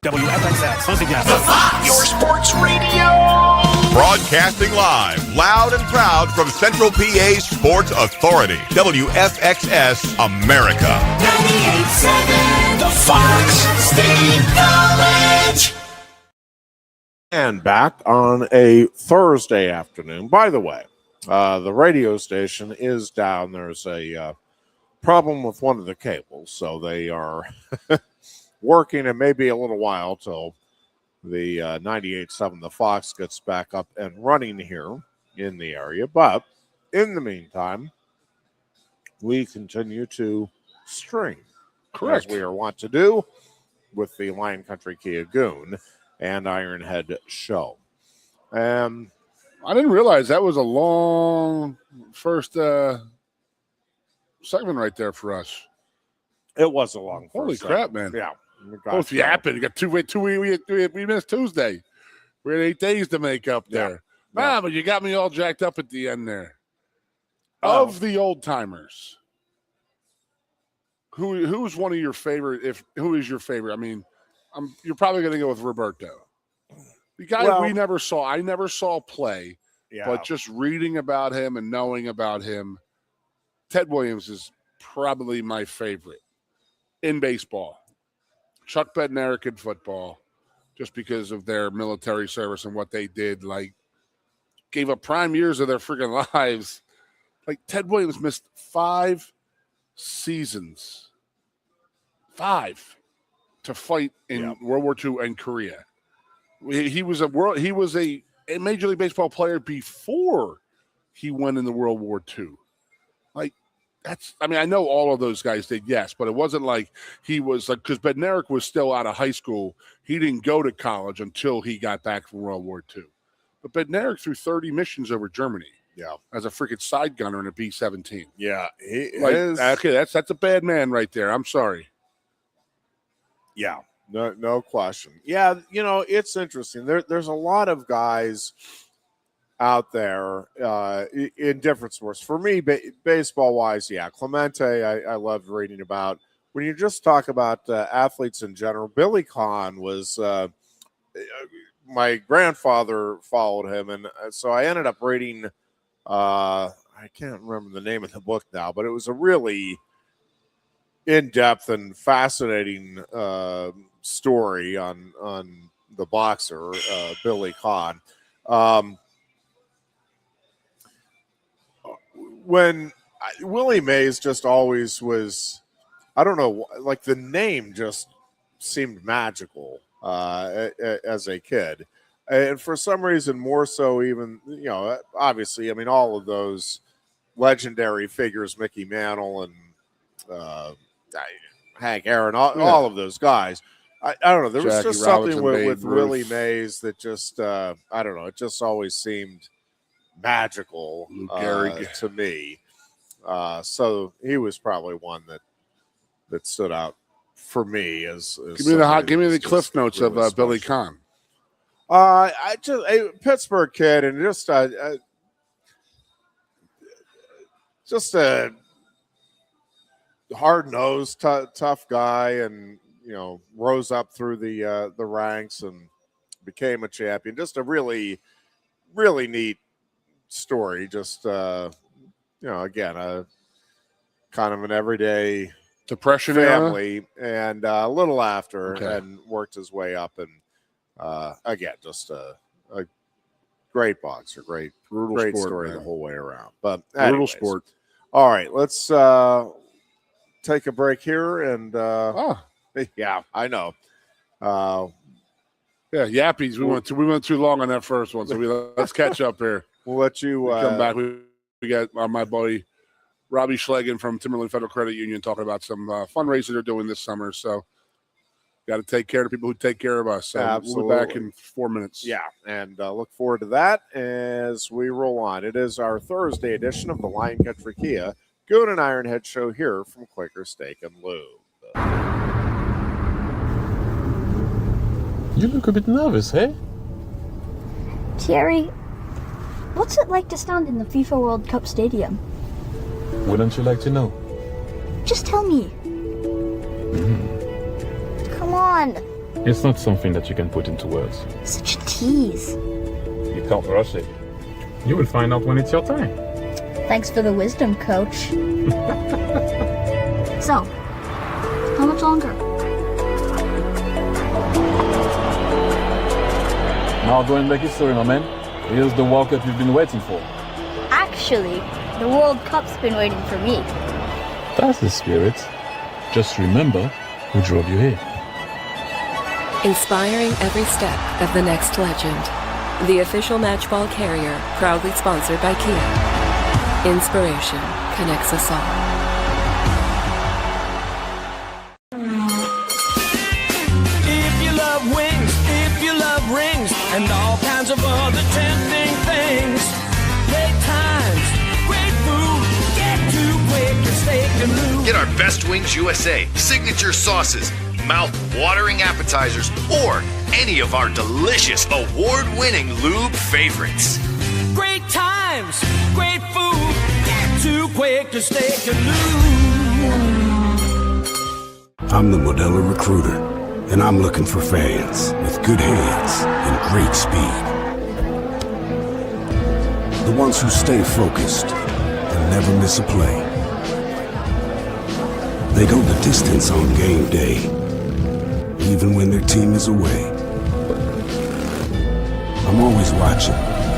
WFXX, once again, the Fox, your sports radio. Broadcasting live, loud and proud from Central PA's Sports Authority, WFXS America. 98.7, the Fox, State College. And back on a Thursday afternoon. By the way, the radio station is down. There's a problem with one of the cables, so they are working. It may be a little while till the 98.7 The Fox gets back up and running here in the area. But in the meantime, we continue to stream. Correct. As we are wont to do with the Lion Country Kia Goon and Ironhead show. I didn't realize that was a long first segment right there for us. It was a long Holy first crap, segment. man. Yeah. Both yapping. You got two we missed Tuesday. We had 8 days to make up there. Yeah. But you got me all jacked up at the end there. Of the old timers, who's one of your favorite? Who is your favorite? I mean, you're probably going to go with Roberto. The guy we never saw. I never saw play, but just reading about him and knowing about him, Ted Williams is probably my favorite in baseball. Chuck Bednarik in football, just because of their military service and what they did, like gave up prime years of their freaking lives. Like Ted Williams missed 5 seasons, 5, to fight in World War II and Korea. He was a Major League Baseball player before he went in the World War II. Like, I know all of those guys did, yes, but it wasn't like he was like, because Bednarik was still out of high school. He didn't go to college until he got back from World War II. But Bednarik threw 30 missions over Germany. Yeah. As a freaking side gunner in a B-17. Yeah. He is. Okay, that's a bad man right there. I'm sorry. Yeah. No question. Yeah, it's interesting. There's a lot of guys. out there in different sports. For me, baseball-wise, yeah, Clemente, I loved reading about. When you just talk about athletes in general, Billy Conn was my grandfather followed him, and so I ended up reading. I can't remember the name of the book now, but it was a really in-depth and fascinating story on the boxer Billy Conn. When Willie Mays just always was, I don't know, like the name just seemed magical as a kid. And for some reason, more so even, obviously, I mean, all of those legendary figures, Mickey Mantle and Hank Aaron, all of those guys. I don't know. There was just something with Willie Mays that just, I don't know, it just always seemed magical to me. So he was probably one that stood out for me as give me the cliff notes really of Billy Conn. I just a Pittsburgh kid and just a hard-nosed, tough guy, and rose up through the ranks and became a champion. Just a really, really neat story. Just again, a kind of an everyday Depression family, and a little after, and worked his way up, and again, just a great boxer, great sport, story man. The whole way around. But brutal sport. All right, let's take a break here, and yeah, I know. Yeah, yappies. We went too long on that first one, so let's catch up here. We'll let you come back. We got my buddy Robbie Schlegan from Timberland Federal Credit Union talking about some fundraisers they're doing this summer. So got to take care of the people who take care of us. So absolutely. We'll be back in 4 minutes. Yeah, and look forward to that as we roll on. It is our Thursday edition of the Lion Country Kia Goon and Ironhead show here from Quaker Steak and Lube. You look a bit nervous, hey? Thierry, what's it like to stand in the FIFA World Cup stadium? Wouldn't you like to know? Just tell me. Come on. It's not something that you can put into words. Such a tease. You can't rush it. You will find out when it's your time. Thanks for the wisdom, coach. So, how much longer? Now go and make history, my man. Here's the World Cup you've been waiting for. Actually, the World Cup's been waiting for me. That's the spirit. Just remember who drove you here. Inspiring every step of the next legend. The official matchball carrier, proudly sponsored by Kia. Inspiration connects us all. If you love wings, if you love rings, and all kinds of other tempting things, great times, great food, get to Quaker Steak and Lube. Get our Best Wings USA signature sauces, mouth-watering appetizers, or any of our delicious award-winning lube favorites. Great times, great food, get to Quaker Steak and Lube. I'm the Modelo Recruiter, and I'm looking for fans with good hands and great speed. The ones who stay focused and never miss a play. They go the distance on game day, even when their team is away. I'm always watching,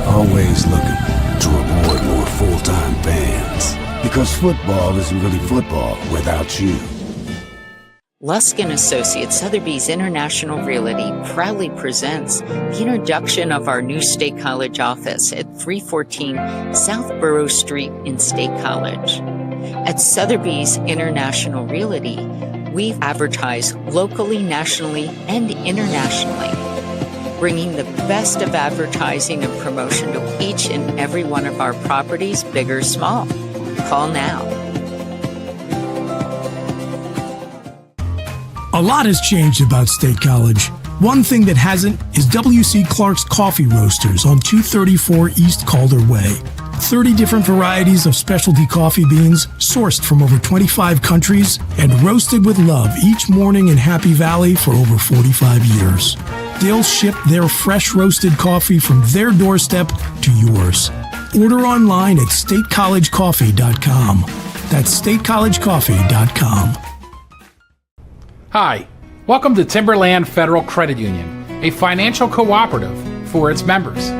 always looking to reward more full-time fans. Because football isn't really football without you. Lusk & Associates Sotheby's International Realty proudly presents the introduction of our new State College office at 314 South Borough Street in State College. At Sotheby's International Realty, we advertise locally, nationally, and internationally, bringing the best of advertising and promotion to each and every one of our properties, big or small. Call now. A lot has changed about State College. One thing that hasn't is W.C. Clark's Coffee Roasters on 234 East Calder Way. 30 different varieties of specialty coffee beans sourced from over 25 countries and roasted with love each morning in Happy Valley for over 45 years. They'll ship their fresh roasted coffee from their doorstep to yours. Order online at statecollegecoffee.com. That's statecollegecoffee.com. Hi, welcome to Timberland Federal Credit Union, a financial cooperative for its members,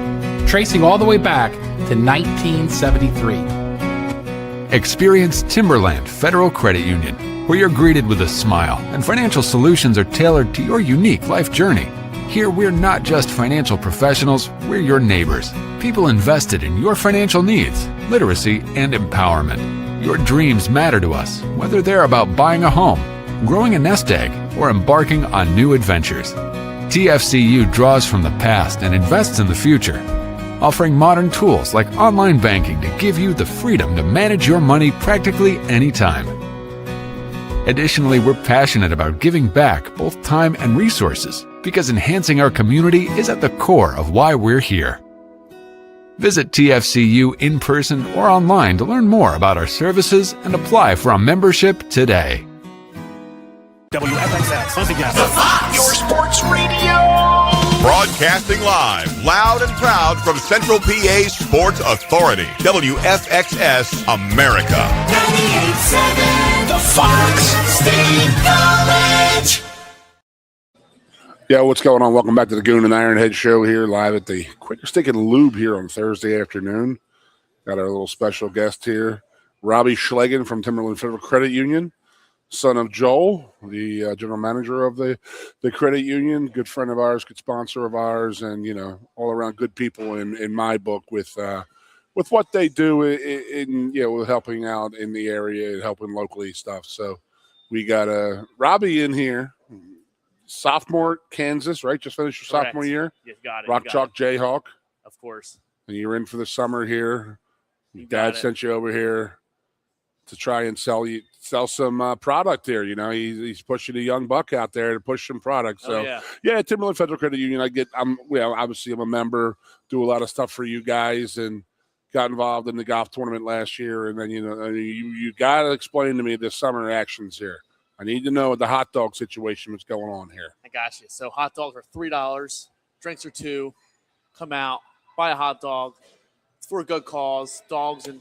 tracing all the way back to 1973. Experience Timberland Federal Credit Union, where you're greeted with a smile and financial solutions are tailored to your unique life journey. Here, we're not just financial professionals, we're your neighbors, people invested in your financial needs, literacy, and empowerment. Your dreams matter to us, whether they're about buying a home, growing a nest egg, or embarking on new adventures. TFCU draws from the past and invests in the future, offering modern tools like online banking to give you the freedom to manage your money practically anytime. Additionally, we're passionate about giving back both time and resources because enhancing our community is at the core of why we're here. Visit TFCU in person or online to learn more about our services and apply for a membership today. WFXX, once again, the Fox, your sports radio. Broadcasting live, loud and proud from Central PA Sports Authority. WFXS America. 98.7, the Fox State College. Yeah, what's going on? Welcome back to the Goon and Ironhead show here live at the Quicker Stick and Lube here on Thursday afternoon. Got our little special guest here, Robbie Schlegan from Timberland Federal Credit Union, son of Joel, the general manager of the credit union, good friend of ours, good sponsor of ours, and, you know, all around good people in my book with what they do in you know, with helping out in the area and helping locally stuff. So we got Robbie in here. Sophomore, Kansas, right? Just finished your Correct. sophomore year. You got it. Rock Chalk Jayhawk. Of course. And you're in for the summer here. You Dad got it. sent you over here to try and sell some product here. You know, he's pushing a young buck out there to push some product. So yeah, Timberland Federal Credit Union. Obviously I'm a member, do a lot of stuff for you guys, and got involved in the golf tournament last year. And then you got to explain to me the summer actions here. I need to know what the hot dog situation was going on here. I got you. So hot dogs are $3, drinks are $2. Come out, buy a hot dog. It's for a good cause. Dogs and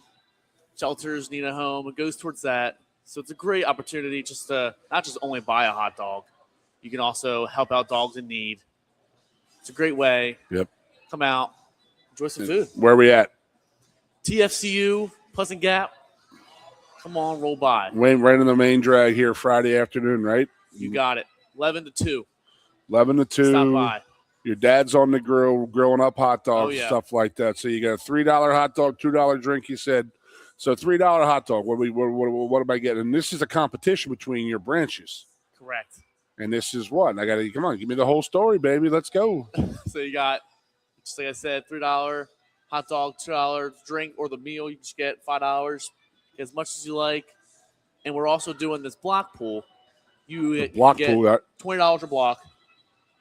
shelters need a home. It goes towards that. So it's a great opportunity just to not just only buy a hot dog. You can also help out dogs in need. It's a great way. Yep. Come out, enjoy some food. Where are we at? TFCU, Pleasant Gap. Come on, roll by. Right in the main drag here Friday afternoon, right? You got it. 11 to 2. 11 to 2. Stop by. Your dad's on the grill, grilling up hot dogs, stuff like that. So you got a $3 hot dog, $2 drink, you said. So $3 hot dog. What am I getting? And this is a competition between your branches. Correct. And this is what? Come on, give me the whole story, baby. Let's go. So you got, just like I said, $3 hot dog, $2 drink, or the meal you just get $5. As much as you like. And we're also doing this block pool. You get $20 a block.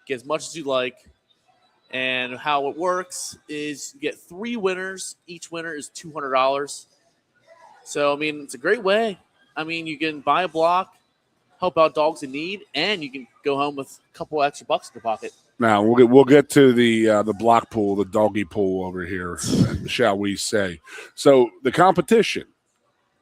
Get as much as you like. And how it works is you get 3 winners. Each winner is $200. So, I mean, it's a great way. I mean, you can buy a block, help out dogs in need, and you can go home with a couple extra bucks in your pocket. Now we'll get to the block pool, the doggy pool over here, shall we say? So the competition.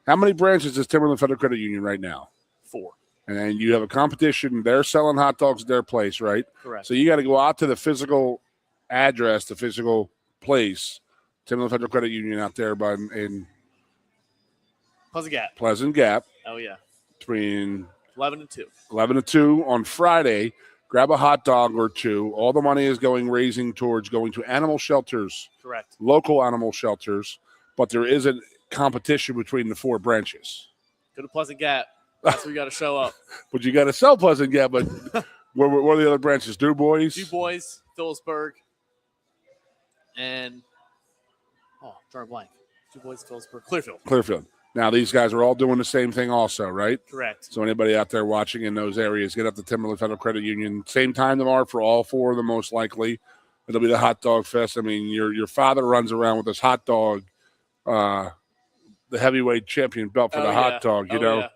How many branches is Timberland Federal Credit Union right now? 4. And then you have a competition. They're selling hot dogs at their place, right? Correct. So you got to go out to the physical address, the physical place, Timberland Federal Credit Union out there in Pleasant Gap. Oh, yeah. Between 11 and 2. 11 to 2 on Friday. Grab a hot dog or 2. All the money is going to animal shelters. Correct. Local animal shelters. But there is a competition between the 4 branches. Go to Pleasant Gap. That's where you got to show up. But you got to sell Pleasant Gap. But what are the other branches? Du Bois, Phillipsburg, and drawing blank. Du Bois, Phillipsburg, Clearfield. Now, these guys are all doing the same thing also, right? Correct. So anybody out there watching in those areas, get up to Timberland Federal Credit Union. Same time tomorrow for all four of them, most likely. It'll be the hot dog fest. I mean, your father runs around with this hot dog, the heavyweight champion belt for the hot dog, you know.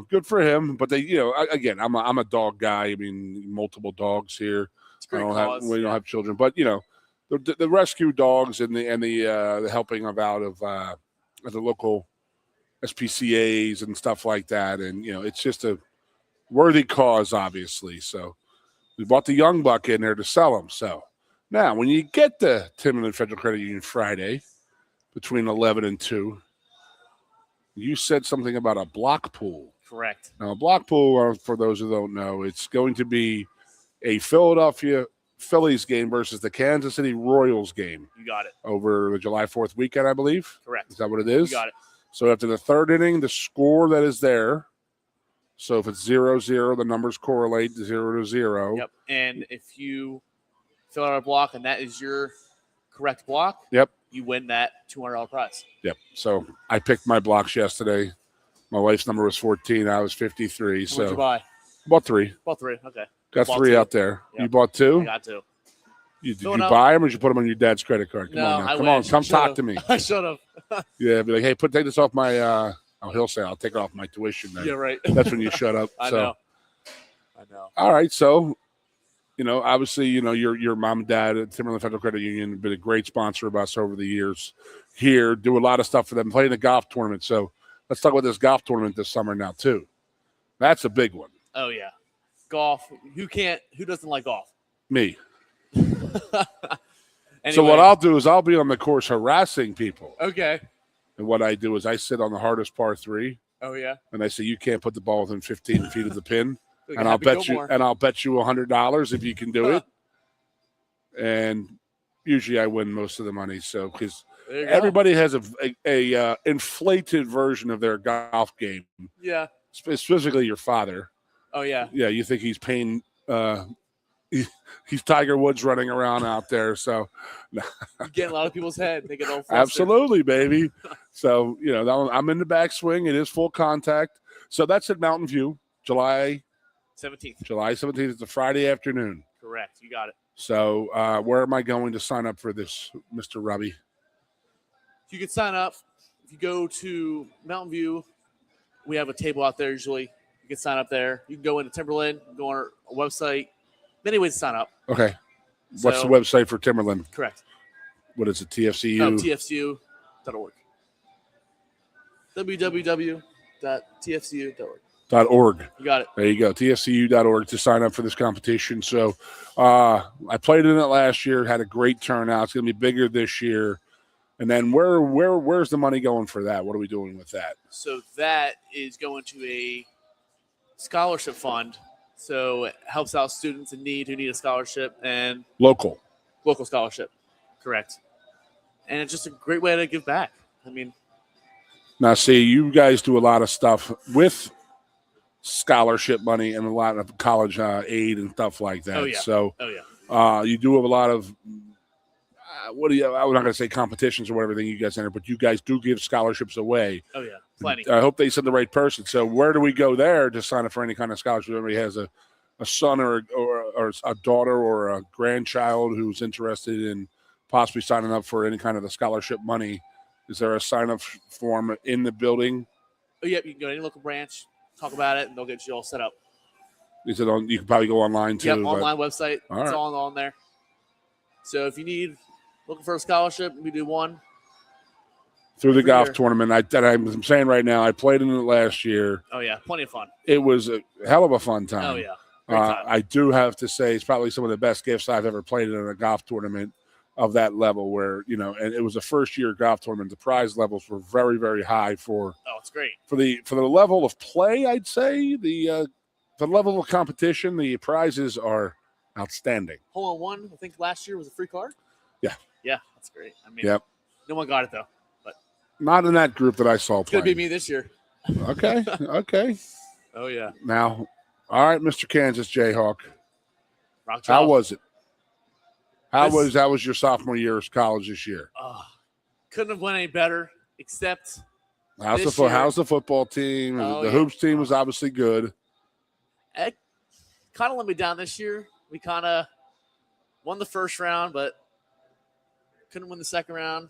Good for him. But again, I'm a dog guy. I mean, multiple dogs here. It's a great cause. We don't have children, but the rescue dogs and the helping out of the local SPCAs and stuff like that, and it's just a worthy cause, obviously. So we bought the young buck in there to sell them. So now, when you get to Timberland Federal Credit Union Friday between 11 and 2, you said something about a block pool. Correct. Now, a block pool, for those who don't know, it's going to be a Philadelphia Phillies game versus the Kansas City Royals game. You got it. Over the July 4th weekend, I believe. Correct. Is that what it is? You got it. So after the third inning, the score that is there, so if it's 0-0, the numbers correlate 0-0. Yep. And if you fill out a block and that is your correct block, yep, you win that $200 prize. Yep. So I picked my blocks yesterday. My wife's number was 14. I was 53. What'd you buy? Bought 3. Bought 3. Okay. Got Bought 3 2. out there. Yep. You bought 2? I got 2. Did you buy them or did you put them on your dad's credit card? Come on now. Come on. Come talk to me. I should have. Yeah. Be like, hey, take this off my he'll say, I'll take it off my tuition then. Yeah, right. That's when you shut up. I So. know. All right. So, obviously, your mom and dad at Timberland Federal Credit Union have been a great sponsor of us over the years here, do a lot of stuff for them, playing the golf tournament. So let's talk about this golf tournament this summer now, too. That's a big one. Oh, yeah. Golf. Who doesn't like golf? Me. Anyway. So what I'll do is I'll be on the course harassing people. Okay. And what I do is I sit on the hardest par 3. Oh, yeah. And I say, you can't put the ball within 15 feet of the pin. Like And I'll bet you $100 if you can do it. And usually I win most of the money. So because everybody has a inflated version of their golf game. Yeah. Specifically your father. Oh, yeah. Yeah, you think he's paying he's Tiger Woods running around out there. So You get in a lot of people's head. They get all flustered. absolutely, baby. So, I'm in the backswing. It is full contact. So that's at Mountain View, July 17th. July 17th. It's a Friday afternoon. Correct. You got it. So where am I going to sign up for this, Mr. Robbie? You can sign up. If you go to Mountain View, we have a table out there usually. You can sign up there. You can go into Timberland, go on our website. Many ways to sign up. Okay. What's the website for Timberland? Correct. What is it, TFCU? TFCU.org. www.tfcu.org. .org. You got it. There you go. TFCU.org to sign up for this competition. So I played in it last year, had a great turnout. It's going to be bigger this year. And then where's the money going for that? What are we doing with that? So that is going to a scholarship fund. So it helps out students in need who need a scholarship and Local scholarship. Correct. And it's just a great way to give back. I mean, now see, you guys do a lot of stuff with scholarship money and a lot of college aid and stuff like that. Oh, yeah. So you do have a lot of I'm not going to say competitions or whatever you guys enter, but you guys do give scholarships away. Oh, yeah. Plenty. I hope they send the right person. So where do we go there to sign up for any kind of scholarship? Everybody has a son or a daughter or a grandchild who's interested in possibly signing up for any kind of the scholarship money. Is there a sign-up form in the building? Oh, yeah. You can go to any local branch, talk about it, and they'll get you all set up. Is it on? You can probably go online too. Yep, online website. All It's right. all on there. So if you looking for a scholarship, we do one. Through the every golf year. tournament. I'm saying right now, I played in it last year. Oh, yeah. Plenty of fun. It was a hell of a fun time. Oh, yeah. Great time. I do have to say it's probably some of the best gifts I've ever played in a golf tournament of that level where, and it was a first-year golf tournament. The prize levels were very, very high for it's great. For the level of play, I'd say. The level of competition, the prizes are outstanding. Hole in one, I think last year was a free card. Yeah. Yeah, that's great. I mean, Yep. no one got it, though. But Not in that group that I saw it's going play. to be me this year. Okay. Okay. Oh, yeah. Now, all right, Mr. Kansas Jayhawk. Rock How Chalk. was it? How was your sophomore year of college this year? Couldn't have went any better, except How's the football team? The hoops team was obviously good. It kind of let me down this year. We kind of won the first round, but couldn't win the second round.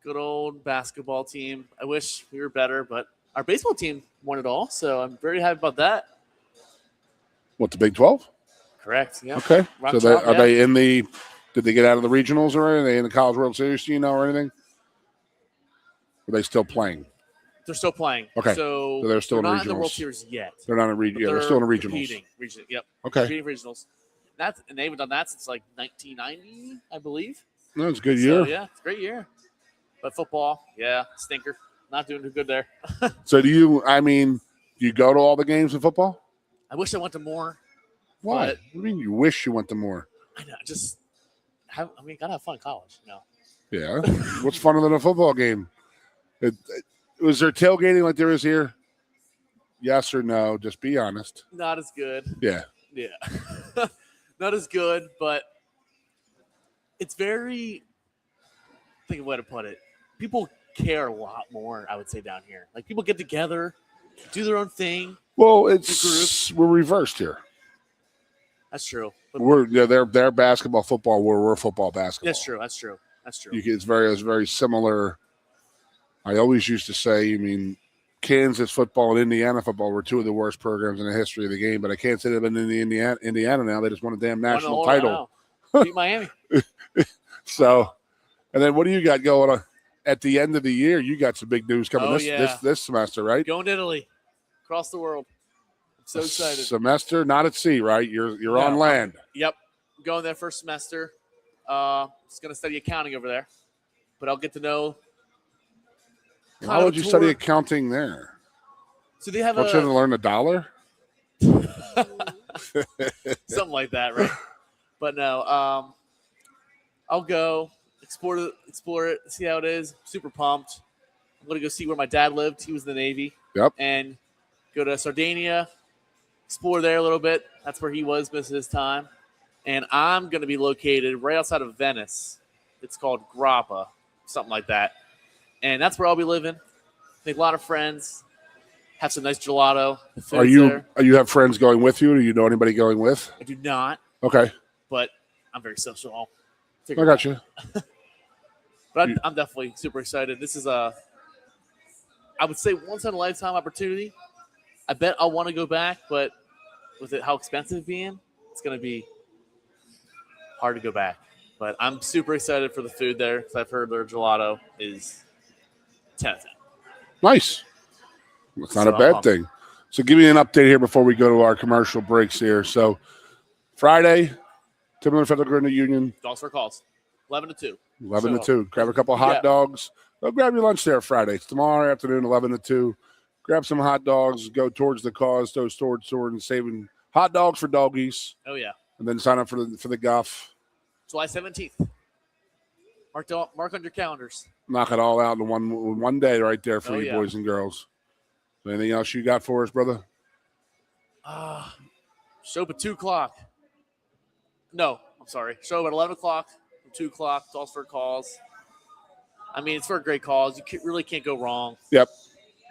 Good old basketball team. I wish we were better, but our baseball team won it all, so I'm very happy about that. What, the Big 12? Correct, yeah. Okay. Rock So top, are they in the – did they get out of the regionals or anything? Are they in the College World Series, do you know, or anything? Are they still playing? They're still playing. Okay. So they're still in not regionals. in the World Series yet. They're not in regionals. Yeah, they're still in the regionals. Competing. Yep. Okay. Competing regionals. And they haven't done that since like 1990, I believe. No, it's a good year. So, yeah, it's a great year. But football, yeah, stinker. Not doing too good there. So do you go to all the games in football? I wish I went to more. Why? But What do you mean you wish you went to more? I know, gotta have fun in college, you know. Yeah. What's funner than a football game? Was there tailgating like there is here? Yes or no? Just be honest. Not as good. Yeah. Yeah. Not as good, but it's very, think of a way to put it. People care a lot more, I would say, down here. Like, people get together, do their own thing. Well, we're reversed here. That's true. They're basketball, football. We're football, basketball. That's true. It's very similar. I always used to say, Kansas football and Indiana football were two of the worst programs in the history of the game, but I can't say they've been in the Indiana now. They just won a damn national title. Beat Miami. So, and then what do you got going on at the end of the year? You got some big news coming this semester, right? Going to Italy, across the world. I'm so excited. Semester, not at sea, right? You're on land. Yep, going there first semester. Just going to study accounting over there, but I'll get to know. How would you study accounting there? So they have you to learn $1? Something like that, right? But no, I'll go explore it, see how it is. Super pumped. I'm going to go see where my dad lived. He was in the Navy. Yep. And go to Sardinia, explore there a little bit. That's where he was most of his time. And I'm going to be located right outside of Venice. It's called Grappa, something like that. And that's where I'll be living. Make a lot of friends. Have some nice gelato. Are you have friends going with you? Do you know anybody going with? I do not. Okay. But I'm very social. I got you. But I'm definitely super excited. This is I would say once in a lifetime opportunity. I bet I'll want to go back, but with how expensive it being, it's going to be hard to go back. But I'm super excited for the food there because I've heard their gelato is 10 out of 10. Nice. It's not a bad thing. So give me an update here before we go to our commercial breaks here. So Friday, Timberland Federal Credit Union. Dogs for calls. 11 to 2. 11 to 2. Grab a couple hot dogs. Go grab your lunch there Friday. It's tomorrow afternoon, 11 to 2. Grab some hot dogs. Go towards the cause, towards and saving hot dogs for doggies. Oh, yeah. And then sign up for the Guff. July 17th. Mark on your calendars. Knock it all out in one day right there for you boys and girls. Anything else you got for us, brother? Show up at 2 o'clock. No, I'm sorry. Show up at 11 o'clock, 2 o'clock. It's all for calls. It's for a great cause. You really can't go wrong. Yep.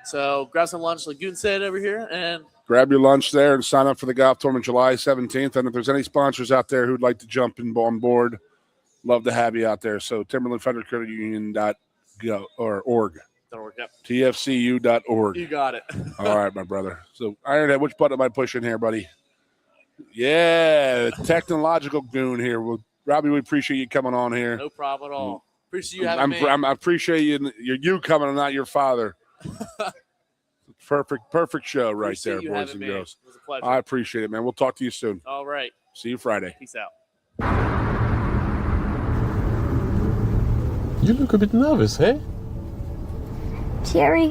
So grab some lunch, like Goon said over here, and grab your lunch there and sign up for the golf tournament July 17th. And if there's any sponsors out there who'd like to jump on board, love to have you out there. So Timberland Federal Credit Union.org. Yep. TFCU.org. You got it. All right, my brother. So Ironhead, which button am I pushing here, buddy? Yeah, technological Goon here. Well, Robbie, we appreciate you coming on here. No problem at all. Appreciate you having me. I appreciate you coming and not your father. Perfect show right there, boys and girls. It was a pleasure. I appreciate it, man. We'll talk to you soon. All right. See you Friday. Peace out. You look a bit nervous, hey? Thierry,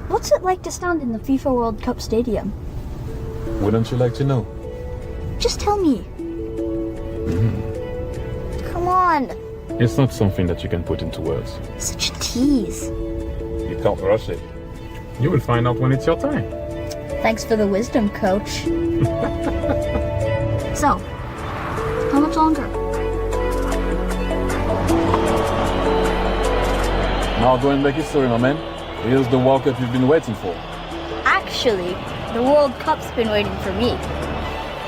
what's it like to stand in the FIFA World Cup stadium? Wouldn't you like to know? Just tell me. Come on. It's not something that you can put into words. Such a tease. You can't rush it. You will find out when it's your time. Thanks for the wisdom, coach. So, how much longer? Now go and make history, my man. Here's the World Cup you've been waiting for. Actually, the World Cup's been waiting for me.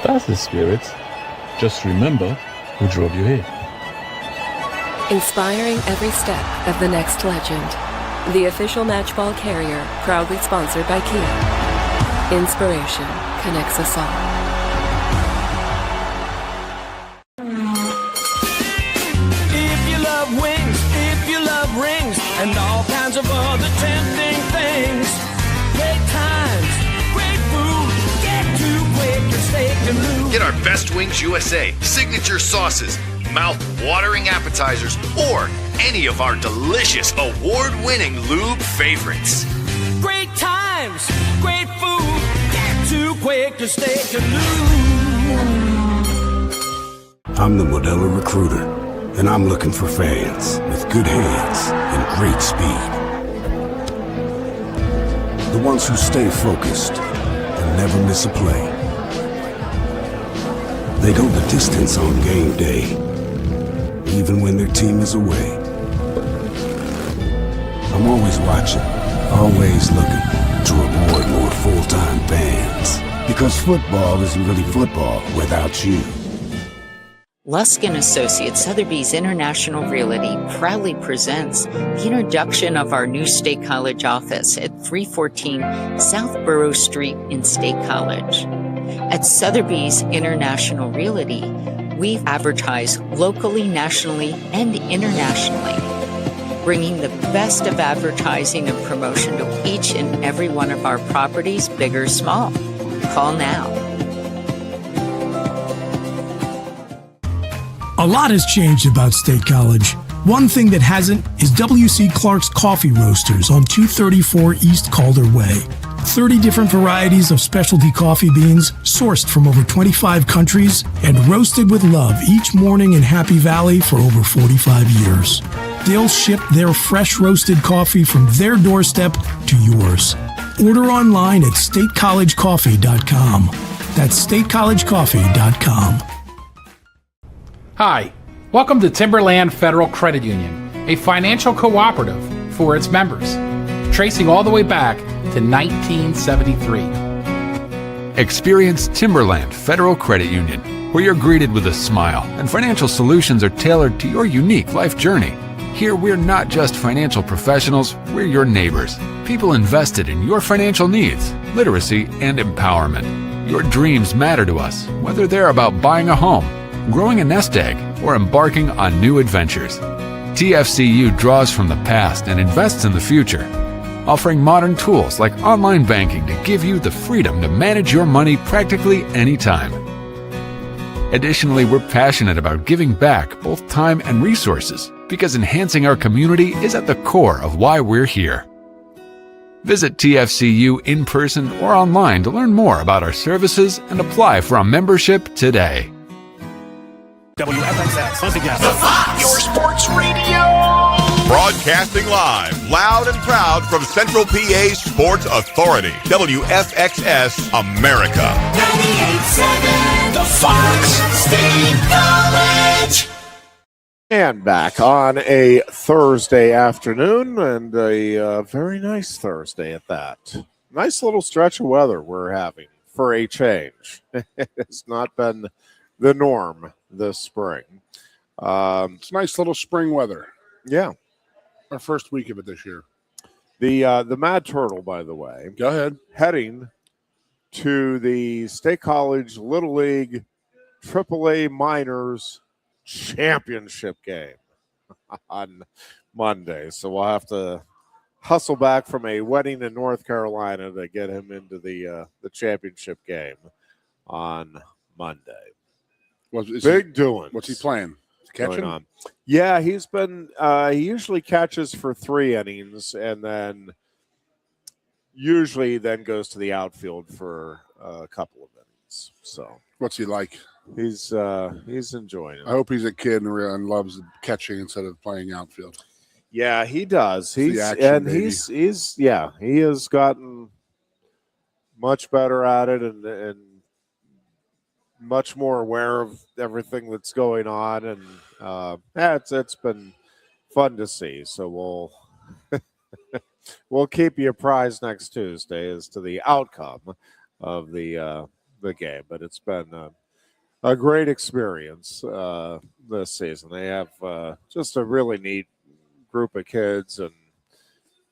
That's the spirit. Just remember who drove you here. Inspiring every step of the next legend. The official matchball carrier, proudly sponsored by Kia. Inspiration connects us all. If you love wings, if you love rings, and all kinds of other tempting things, great times, great food, get to Quaker Steak and Lube. Get our Best Wings USA signature sauces, mouth-watering appetizers, or any of our delicious award-winning lube favorites. Great times, great food, get to Quaker Steak and Lube. I'm the Modelo Recruiter, and I'm looking for fans with good hands and great speed. The ones who stay focused and never miss a play. They go the distance on game day, even when their team is away. I'm always watching, always looking to reward more full-time fans. Because football isn't really football without you. Lusk & Associates Sotheby's International Realty proudly presents the introduction of our new State College office at 314 South Borough Street in State College. At Sotheby's International Realty, we advertise locally, nationally, and internationally, bringing the best of advertising and promotion to each and every one of our properties, big or small. Call now. A lot has changed about State College. One thing that hasn't is W.C. Clark's Coffee Roasters on 234 East Calder Way. 30 different varieties of specialty coffee beans sourced from over 25 countries and roasted with love each morning in Happy Valley for over 45 years. They'll ship their fresh roasted coffee from their doorstep to yours. Order online at statecollegecoffee.com. That's statecollegecoffee.com. Hi, welcome to Timberland Federal Credit Union, a financial cooperative for its members, tracing all the way back to 1973. Experience Timberland Federal Credit Union, where you're greeted with a smile and financial solutions are tailored to your unique life journey. Here, we're not just financial professionals, we're your neighbors. People invested in your financial needs, literacy, and empowerment. Your dreams matter to us, whether they're about buying a home, growing a nest egg, or embarking on new adventures. TFCU draws from the past and invests in the future, offering modern tools like online banking to give you the freedom to manage your money practically anytime. Additionally, we're passionate about giving back both time and resources because enhancing our community is at the core of why we're here. Visit TFCU in person or online to learn more about our services and apply for a membership today. WFXX, once again, the Fox, your sports radio. Broadcasting live, loud and proud from Central PA's Sports Authority, WFXS America. 98.7, the Fox, State College. And back on a Thursday afternoon, and a very nice Thursday at that. Nice little stretch of weather we're having for a change. It's not been the norm this spring. It's nice little spring weather. Yeah. Our first week of it this year. The Mad Turtle, by the way. Go ahead. Heading to the State College Little League AAA Minors Championship game on Monday. So we'll have to hustle back from a wedding in North Carolina to get him into the championship game on Monday. Big doing. What's he playing? Catching? Yeah, he's been he usually catches for 3 innings and then usually then goes to the outfield for a couple of innings. So what's he like? He's enjoying it. I hope he's a kid and loves catching instead of playing outfield. Yeah, he does. He has gotten much better at it and much more aware of everything that's going on, and it's been fun to see. So We'll keep you apprised next Tuesday as to the outcome of the game. But it's been a great experience this season. They have just a really neat group of kids and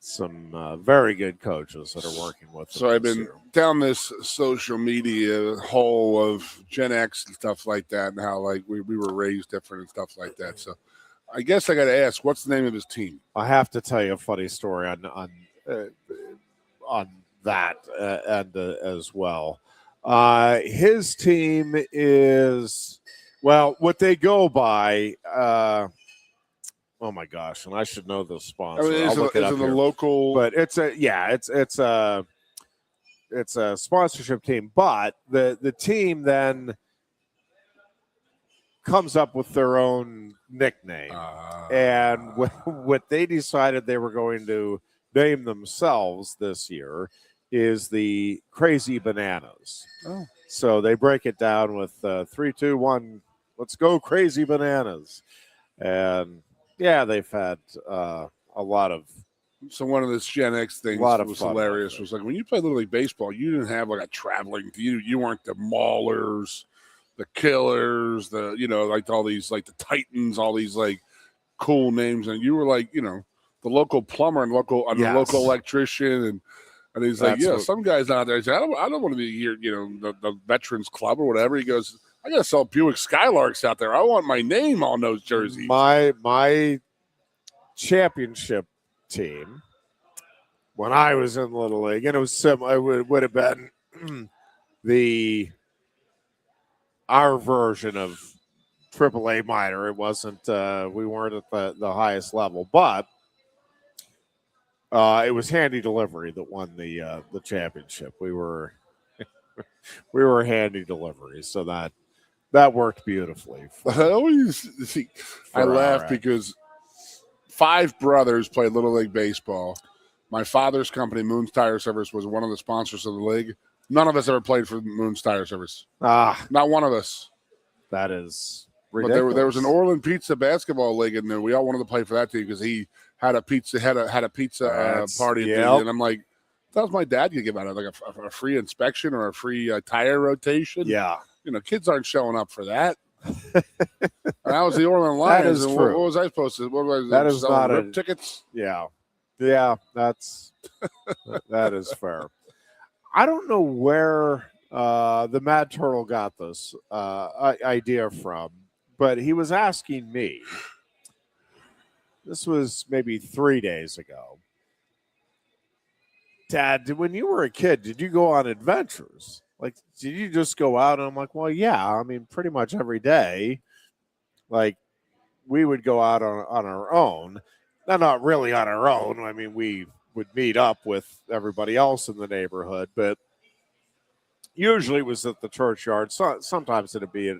some very good coaches that are working with them. So I've this been year. down this social media hole of Gen X and stuff like that, and how like we were raised different and stuff like that. So I guess I got to ask, what's the name of his team? I have to tell you a funny story on that end as well. His team is, well, what they go by. Oh my gosh! And I should know the sponsor. I mean, I'll is look it it up a here. local? But it's a sponsorship team. But the team then comes up with their own nickname, and what they decided they were going to name themselves this year is the Crazy Bananas. Oh. So they break it down with 3, 2, 1. Let's go, Crazy Bananas! And yeah, they've had a lot of. So one of this Gen X things was hilarious. Was like when you played Little League Baseball, you didn't have like a traveling. You weren't the Maulers, the Killers, like all these like the Titans, all these like cool names, and you were like the local plumber and the local electrician, and he's like, some guys out there say, I don't want to be here, the Veterans Club or whatever. He goes, I gotta sell Buick Skylarks out there. I want my name on those jerseys. My championship team when I was in Little League, and it was similar. It would have been our version of AAA minor. It wasn't. We weren't at the highest level, but it was Handy Delivery that won the championship. We were Handy Delivery, so that worked beautifully. I laugh because 5 brothers played Little League Baseball. My father's company, Moon's Tire Service, was one of the sponsors of the league. None of us ever played for Moon's Tire Service. Not one of us. That is ridiculous. ridiculous. But there was an Orland Pizza basketball league in there. We all wanted to play for that team because he had a pizza party, and I'm like, that was my dad could give out like a free inspection or a free tire rotation. Yeah, kids aren't showing up for that. And I was the Orland Lions. That is and true. What was I supposed to? What was That is not rip tickets. Yeah, that's that is fair. I don't know where the Mad Turtle got this idea from, but he was asking me. This was maybe 3 days ago. Dad, when you were a kid, did you go on adventures? Like, did you just go out? And I'm like, well, yeah. I mean, pretty much every day. Like, we would go out on our own. Not really on our own. I mean, we would meet up with everybody else in the neighborhood, but usually it was at the churchyard. Sometimes it'd be at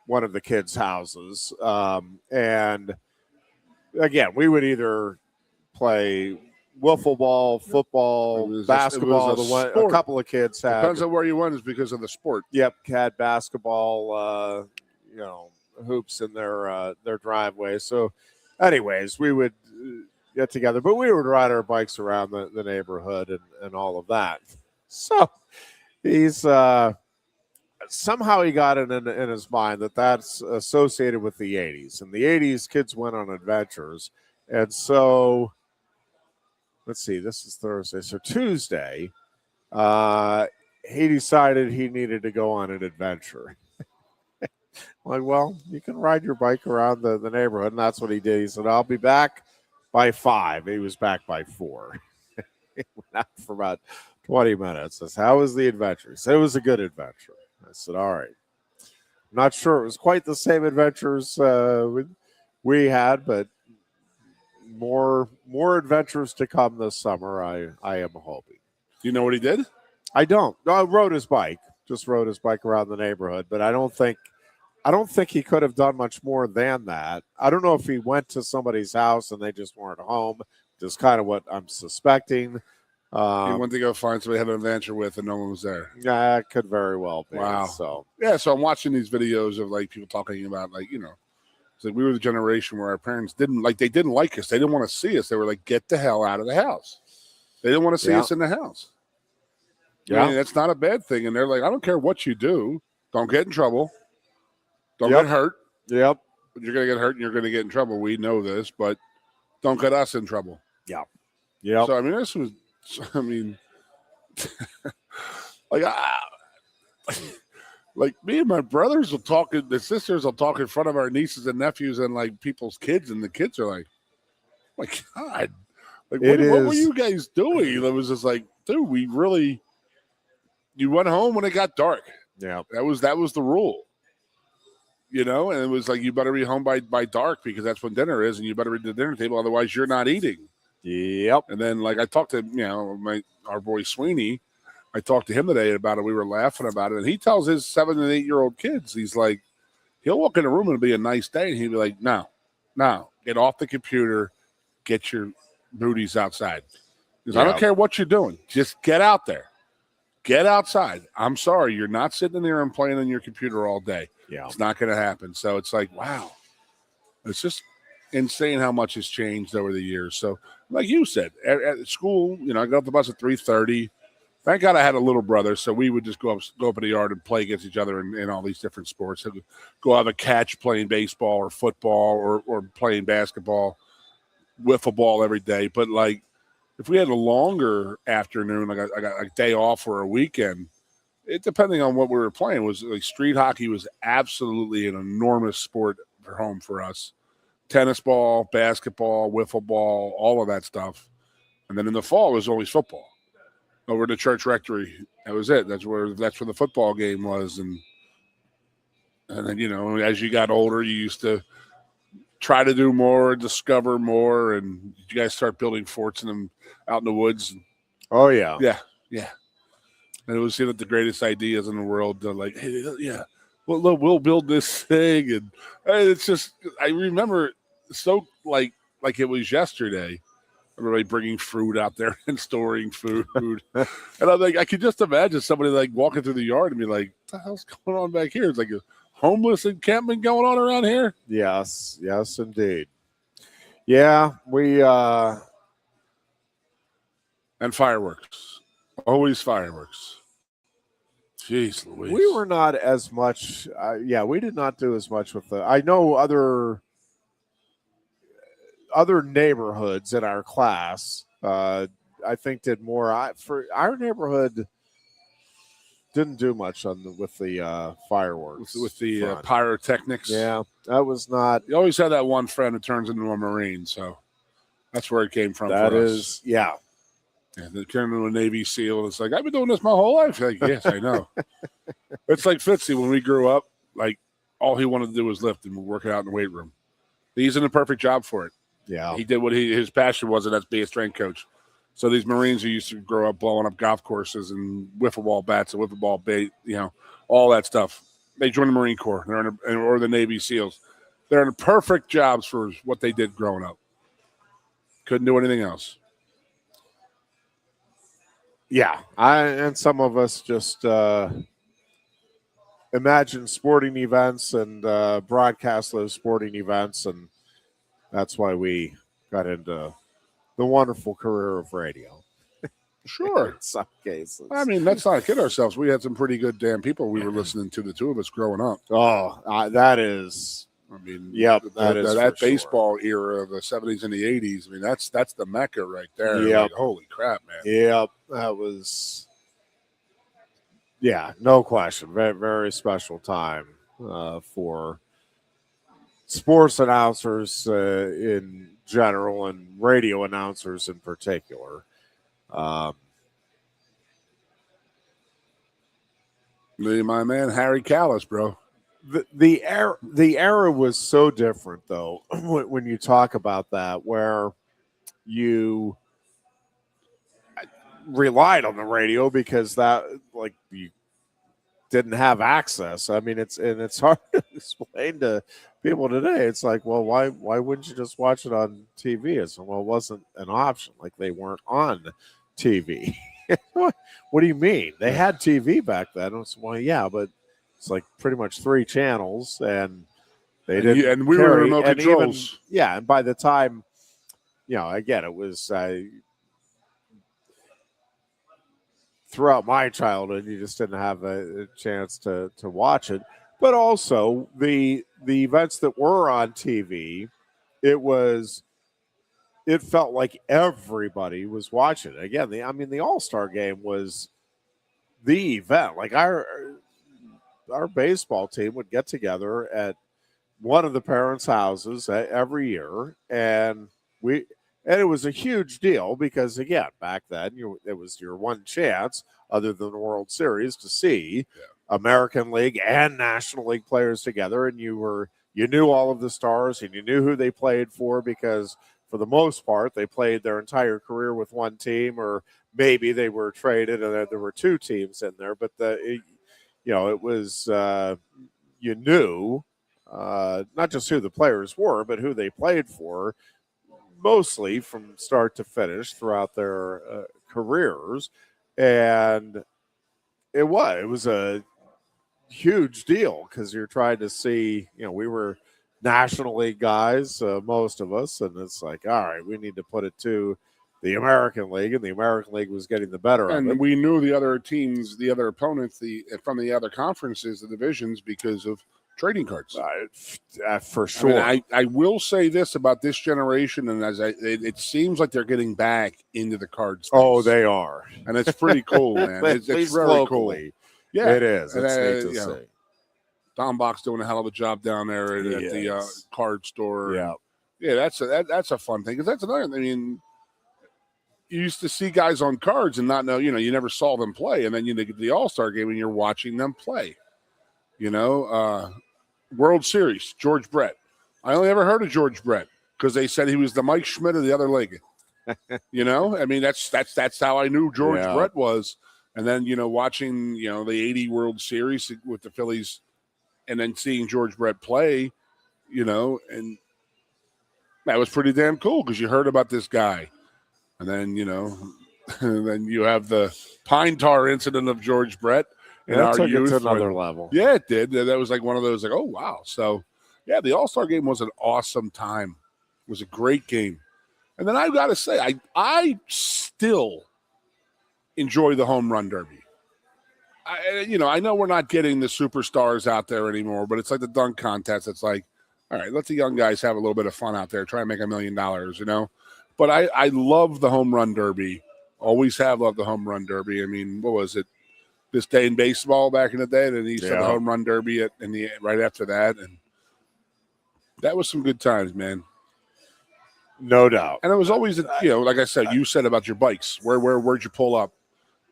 one of the kids' houses. And again, we would either play wiffle ball, football, basketball. A couple of kids had. Depends on where you went is because of the sport. Yep, had basketball, hoops in their driveway. So, anyways, we would get together, but we would ride our bikes around the neighborhood and all of that. So, he's somehow he got it in his mind that's associated with the 80s. In the 80s, kids went on adventures, and so. Let's see, this is Thursday. So Tuesday, he decided he needed to go on an adventure. I'm like, well, you can ride your bike around the neighborhood. And that's what he did. He said, I'll be back by 5. He was back by 4. He went out for about 20 minutes. I said, how was the adventure? He said, it was a good adventure. I said, all right. I'm not sure it was quite the same adventures we had, but more adventures to come this summer. I am hoping. Do you know what he did? I don't. No, I rode his bike. Just rode his bike around the neighborhood, but I don't think he could have done much more than that. I don't know if he went to somebody's house and they just weren't home. Just kind of what I'm suspecting. He went to go find somebody he had an adventure with, and no one was there. Yeah, it could very well be. Wow. So so I'm watching these videos of like people talking about it's like we were the generation where our parents didn't like us. They didn't want to see us. They were like, get the hell out of the house. They didn't want to see Yeah. us in the house. Yeah. I mean, that's not a bad thing. And they're like, I don't care what you do. Don't get in trouble. Don't Yep. get hurt. Yep. You're going to get hurt and you're going to get in trouble. We know this, but don't get us in trouble. Yeah. Yep. So, I mean, this was, I mean, like, like me and my brothers will talk, the sisters will talk in front of our nieces and nephews and like people's kids, and the kids are like, oh my God, like what were you guys doing? It was just like, dude, you went home when it got dark. Yeah, that was the rule, and it was like you better be home by dark because that's when dinner is, and you better be at the dinner table, otherwise you're not eating. Yep. And then like I talked to our boy Sweeney. I talked to him today about it. We were laughing about it. And he tells his 7 and 8 year old kids, he's like, he'll walk in a room and it'll be a nice day. And he'll be like, no, get off the computer, get your booties outside. Because I don't care what you're doing. Just get out there. Get outside. I'm sorry. You're not sitting there and playing on your computer all day. Yeah. It's not going to happen. So it's like, wow. It's just insane how much has changed over the years. So like you said, at school, I got off the bus at 3:30. Thank God I had a little brother, so we would just go up in the yard and play against each other in all these different sports. So go have a catch playing baseball or football or playing basketball, wiffle ball every day. But, like, if we had a longer afternoon, like a day off or a weekend, it depending on what we were playing, was like street hockey was absolutely an enormous sport for home for us. Tennis ball, basketball, wiffle ball, all of that stuff. And then in the fall, it was always football. Over to church rectory. That was it. That's where the football game was. And then, as you got older, you used to try to do more, discover more, and you guys start building forts out in the woods. Oh, yeah. Yeah, yeah. And it was the greatest ideas in the world. Like, hey, yeah, we'll build this thing. And it's just, I remember so like it was yesterday. Everybody bringing fruit out there and storing food. And I'm like, I could just imagine somebody like walking through the yard and be like, what the hell's going on back here? It's like a homeless encampment going on around here. Yes, indeed. Yeah, we and fireworks. Always fireworks. Jeez Louise. We were not as much we did not do as much with I know other neighborhoods in our class, I think did more. For our neighborhood, didn't do much with the fireworks, with the pyrotechnics. Yeah, that was not. You always have that one friend who turns into a Marine, so that's where it came from. That for is, us. yeah. And they turned into a Navy SEAL. It's like, I've been doing this my whole life. Like, yes, I know. It's like Fitzy when we grew up. Like, all he wanted to do was lift and work out in the weight room. He's in a perfect job for it. Yeah, he did what his passion was, and that's be a strength coach. So these Marines who used to grow up blowing up golf courses and wiffle ball bats and wiffle ball bait, all that stuff. They joined the Marine Corps, or the Navy SEALs. They're in perfect jobs for what they did growing up. Couldn't do anything else. Yeah, and some of us just imagine sporting events and broadcast those sporting events, and that's why we got into the wonderful career of radio. Sure. In some cases. I mean, let's not kid ourselves. We had some pretty good damn people we were listening to, the two of us growing up. Oh, that is. I mean, yep, that baseball era of the 70s and the 80s. I mean, that's the mecca right there. Yep. Like, holy crap, man. Yep, that was. Yeah, no question. Very, very special time for sports announcers in general and radio announcers in particular. My man Harry Callis, bro. The era was so different, though, when you talk about that, where you relied on the radio because that, like, you didn't have access. I mean, it's hard to explain to people today. It's like, well, why wouldn't you just watch it on TV? It's, well, it wasn't an option. Like, they weren't on TV. What do you mean? They had TV back then. It's, well, yeah, but it's like pretty much 3 channels, and they didn't. And we were remote controls. And by the time, again, it was throughout my childhood, you just didn't have a chance to watch it. But also the events that were on TV, it felt like everybody was watching it. Again, the All-Star game was the event. Like our baseball team would get together at one of the parents' houses every year, and it was a huge deal because, again, back then it was your one chance, other than the World Series, to see American League and National League players together, and you knew all of the stars and you knew who they played for because, for the most part, they played their entire career with one team, or maybe they were traded and there were two teams in there. But it was you knew not just who the players were, but who they played for, mostly from start to finish throughout their careers. And it was a huge deal because you're trying to see, we were National League guys, most of us, and it's like, all right, we need to put it to the American League, and the American League was getting the better of it. And we knew the other teams, the other opponents, from the other conferences, the divisions, because of trading cards. For sure. I will say this about this generation, and it seems like they're getting back into the cards. Oh, they are. And it's pretty cool, man. It's very locally, cool. Yeah, it is. It's neat to see. Don Bach's doing a hell of a job down there at the card store. Yeah. Yeah, that's a fun thing. Because that's another, you used to see guys on cards and not know, you never saw them play. And then you get the All-Star game and you're watching them play. World Series, George Brett. I only ever heard of George Brett because they said he was the Mike Schmidt of the other league. That's how I knew George Brett was. And then, watching, the 80 World Series with the Phillies and then seeing George Brett play, and that was pretty damn cool because you heard about this guy. And then, and then you have the pine tar incident of George Brett. That took it to another level. Yeah, it did. That was like one of those, oh, wow. So, yeah, the All-Star game was an awesome time. It was a great game. And then I've got to say, I still enjoy the home run derby. I know we're not getting the superstars out there anymore, but it's like the dunk contest. It's like, all right, let the young guys have a little bit of fun out there, try and make $1 million, But I love the home run derby. Always have loved the home run derby. What was it? This day in baseball back in the day, and then he said the home run derby right after that. And that was some good times, man. No doubt. And it was always, like I said, you said about your bikes. Where'd you pull up?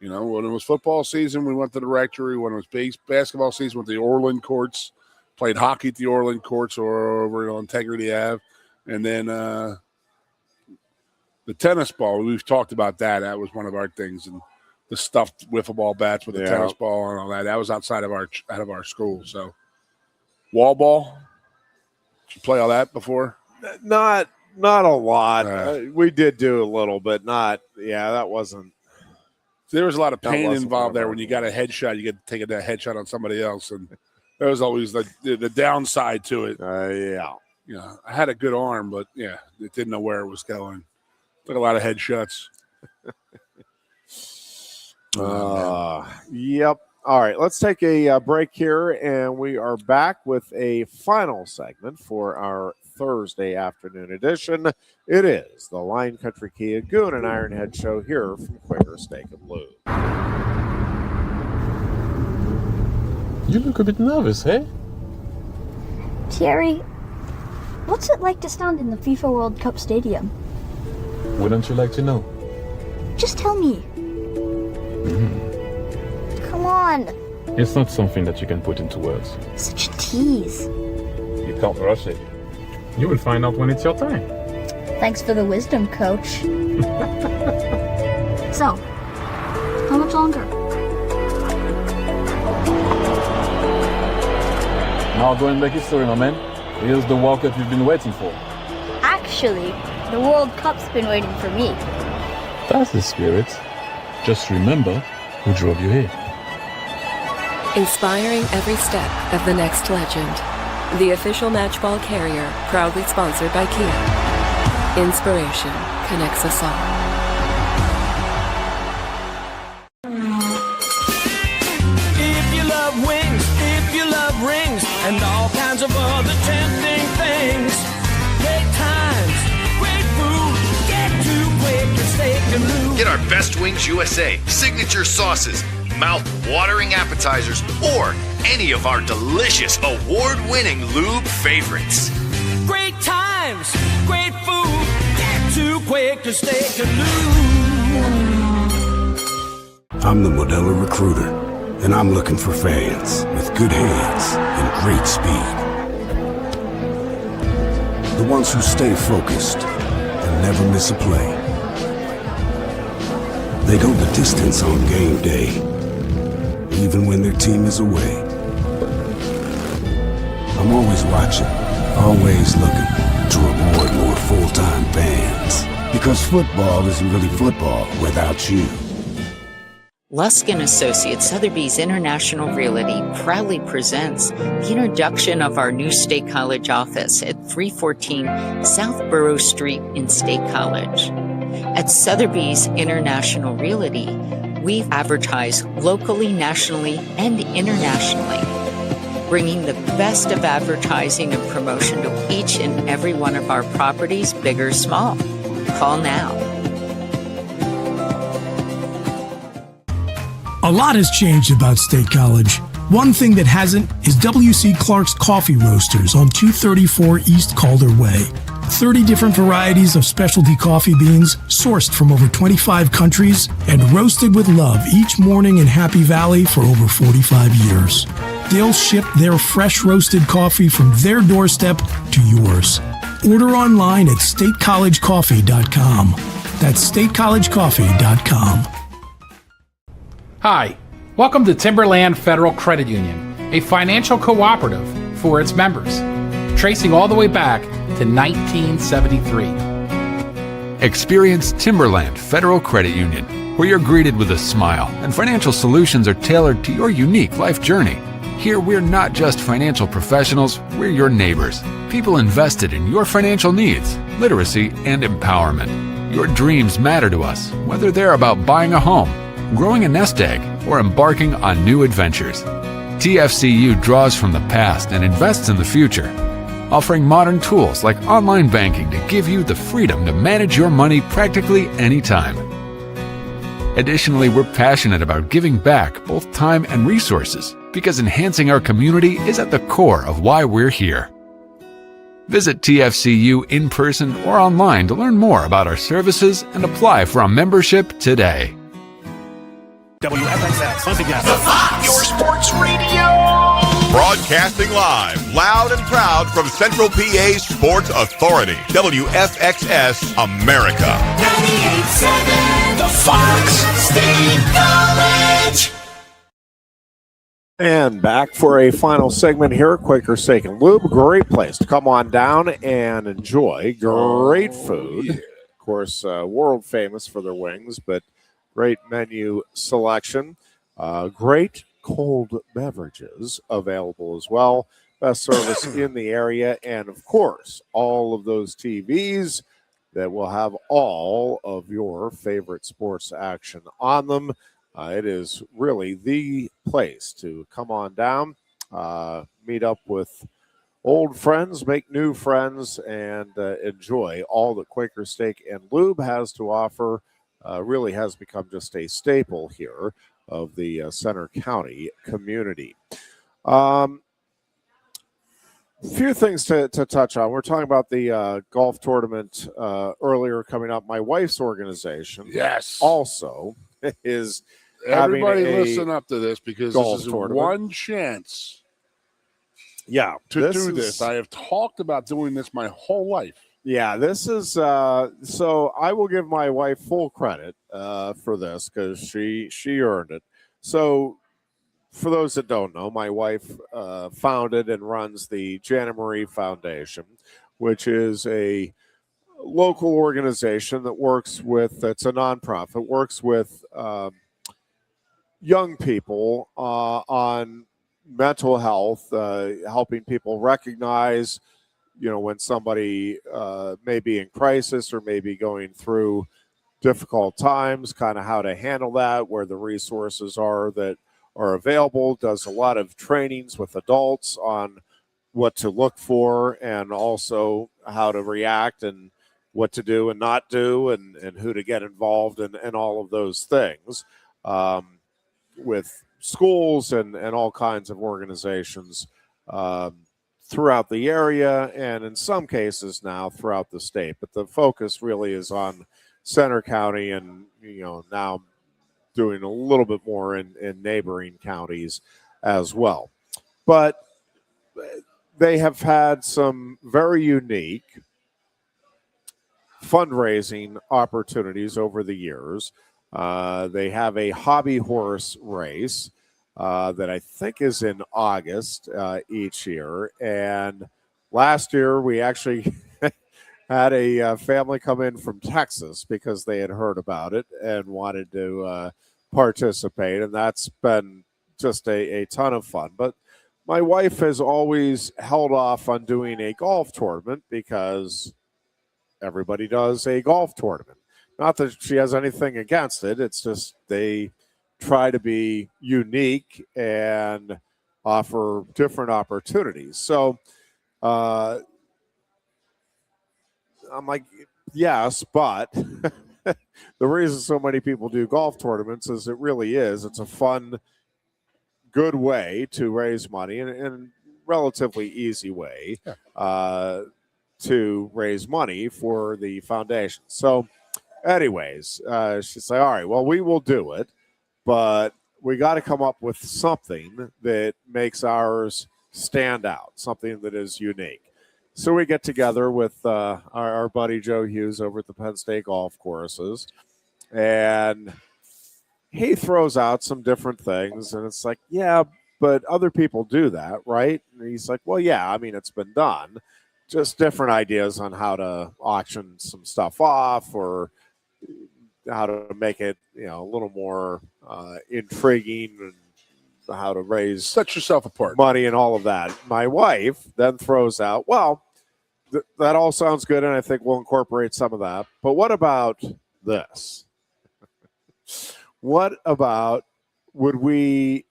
When it was football season, we went to the rectory. When it was basketball season, went to the Orland courts, played hockey at the Orland courts or over on Integrity Ave. And then the tennis ball, we've talked about that. That was one of our things. And the stuffed wiffle ball bats with the tennis ball and all that. That was outside of our school. So wall ball, did you play all that before? Not a lot. We did do a little, but not. Yeah, that wasn't. There was a lot of pain involved there when you got a headshot. You get to take a headshot on somebody else, and there was always the downside to it. I had a good arm, but it didn't know where it was going. Took a lot of headshots. Yep. All right, let's take a break here, and we are back with a final segment for our Thursday afternoon edition. It is the Line Country Kia Goon and Ironhead show here from Quaker Steak and Lube. You look a bit nervous, eh? Thierry, what's it like to stand in the FIFA World Cup stadium? Wouldn't you like to know? Just tell me. Come on. It's not something that you can put into words. Such a tease. You can't rush it. You will find out when it's your time. Thanks for the wisdom, Coach. So, how much longer? Now go and make history, my man. Here's the World Cup you've been waiting for. Actually, the World Cup's been waiting for me. That's the spirit. Just remember who drove you here. Inspiring every step of the next legend. The official matchball carrier, proudly sponsored by Kia. Inspiration connects us all. things. Great times, great food. Get to Quaker Steak and Lube. Get our Best Wings USA signature sauces, mouth-watering appetizers, or any of our delicious award-winning lube favorites. Great times, great food. Get to Quaker Steak and Lube. I'm the Modelo Recruiter, and I'm looking for fans with good hands and great speed. The ones who stay focused and never miss a play. They go the distance on game day, even when their team is away. I'm always watching, always looking to reward more full-time fans. Because football isn't really football without you. Lusk & Associates Sotheby's International Realty proudly presents the introduction of our new State College office at 314 South Borough Street in State College. At Sotheby's International Realty, we advertise locally, nationally, and internationally, bringing the best of advertising and promotion to each and every one of our properties, big or small. Call now. A lot has changed about State College. One thing that hasn't is W.C. Clark's Coffee Roasters on 234 East Calder Way. 30 different varieties of specialty coffee beans sourced from over 25 countries and roasted with love each morning in Happy Valley for over 45 years. They'll ship their fresh roasted coffee from their doorstep to yours. Order online at statecollegecoffee.com. That's statecollegecoffee.com. Hi, welcome to Timberland Federal Credit Union, a financial cooperative for its members, tracing all the way back to 1973. Experience Timberland Federal Credit Union, where you're greeted with a smile and financial solutions are tailored to your unique life journey. Here, we're not just financial professionals, we're your neighbors. People invested in your financial needs, literacy, and empowerment. Your dreams matter to us, whether they're about buying a home, growing a nest egg, or embarking on new adventures. TFCU draws from the past and invests in the future, offering modern tools like online banking to give you the freedom to manage your money practically anytime. Additionally, we're passionate about giving back both time and resources because enhancing our community is at the core of why we're here. Visit TFCU in person or online to learn more about our services and apply for a membership today. WFXX, once again, the Fox, your sports radio. Broadcasting live, loud and proud from Central PA's Sports Authority, WFXS America. 98.7, the Fox State College. And back for a final segment here at Quaker Steak and Lube. Great place to come on down and enjoy great food. Of course, world famous for their wings, but great menu selection. Great cold beverages available as well. Best service in the area. And, of course, all of those TVs that will have all of your favorite sports action on them. It is really the place to come on down, meet up with old friends, make new friends, and enjoy all that Quaker Steak and Lube has to offer. Really has become just a staple here of the Center County community. Few things to touch on. We're talking about the golf tournament earlier coming up. My wife's organization, yes, also is everybody having listen up to this because this is tournament. one chance. Yeah, to do this. I have talked about doing this my whole life. Yeah, this is so I will give my wife full credit for this because she earned it. So for those that don't know, my wife founded and runs the Jana Marie Foundation, which is a local organization that works with, it's a nonprofit, works with young people on mental health, helping people recognize, when somebody may be in crisis or may be going through difficult times, kind of how to handle that, where the resources are that are available, does a lot of trainings with adults on what to look for, and also how to react and what to do and not do, and who to get involved in, and all of those things with schools and all kinds of organizations throughout the area, and in some cases now throughout the state. But the focus really is on Center County, and now doing a little bit more in neighboring counties as well. But they have had some very unique fundraising opportunities over the years. They have a hobby horse race that I think is in August each year. And last year we actually had a family come in from Texas because they had heard about it and wanted to participate. And that's been just a ton of fun. But my wife has always held off on doing a golf tournament because everybody does a golf tournament. Not that she has anything against it. It's just they try to be unique and offer different opportunities. So I'm like, yes, but the reason so many people do golf tournaments is it really is. It's a fun, good way to raise money, and relatively easy way to raise money for the foundation. So anyways, she's like, all right, well, we will do it, but we got to come up with something that makes ours stand out, something that is unique. So we get together with our buddy Joe Hughes over at the Penn State Golf Courses, and he throws out some different things, and it's like, yeah, but other people do that, right? And he's like, well, yeah, I mean, it's been done. Just different ideas on how to auction some stuff off, or how to make it, a little more intriguing, and how to set yourself apart, money, and all of that. My wife then throws out, well, that all sounds good, and I think we'll incorporate some of that. But what about this? What about, would we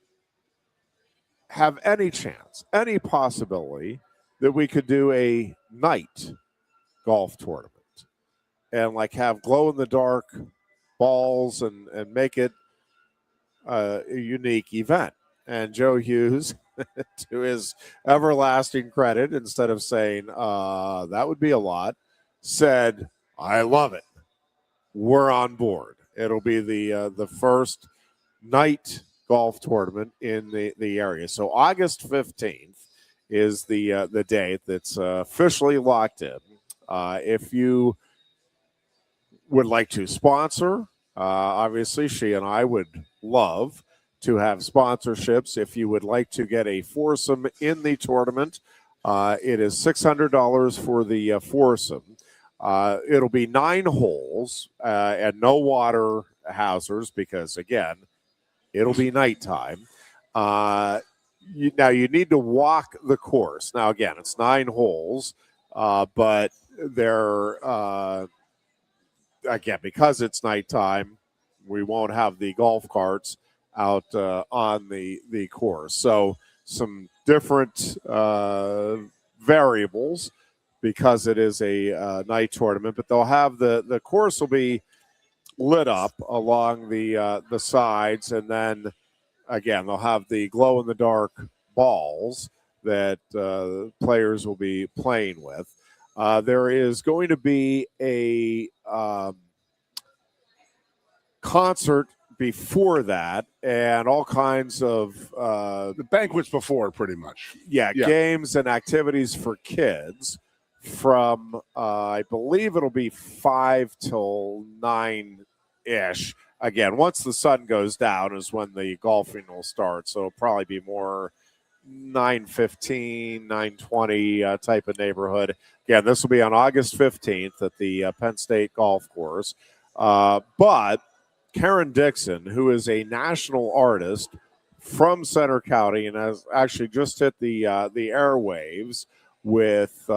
have any chance, any possibility that we could do a night golf tournament and like have glow in the dark balls and make it a unique event? And Joe Hughes, to his everlasting credit, instead of saying that would be a lot, said, I love it. We're on board. It'll be the first night golf tournament in the area. So August 15th is the date that's officially locked in. If you would like to sponsor, obviously she and I would love to have sponsorships. If you would like to get a foursome in the tournament, it is $600 for the foursome. It'll be 9 holes and no water hazards because, again, it'll be nighttime. Now, you need to walk the course. Now, again, it's 9 holes, but they're, again, because it's nighttime, we won't have the golf carts out on the course. So some different variables because it is a night tournament, but they'll have the course will be lit up along the sides, and then again they'll have the glow in the dark balls that players will be playing with. There is going to be a concert before that, and all kinds of the banquets before, pretty much. Yeah, games and activities for kids from I believe it'll be 5 till 9-ish. Again, once the sun goes down is when the golfing will start, so it'll probably be more 9:15, 9:20 type of neighborhood. Again, this will be on August 15th at the Penn State Golf Course. But Karen Dixon, who is a national artist from Center County and has actually just hit the airwaves with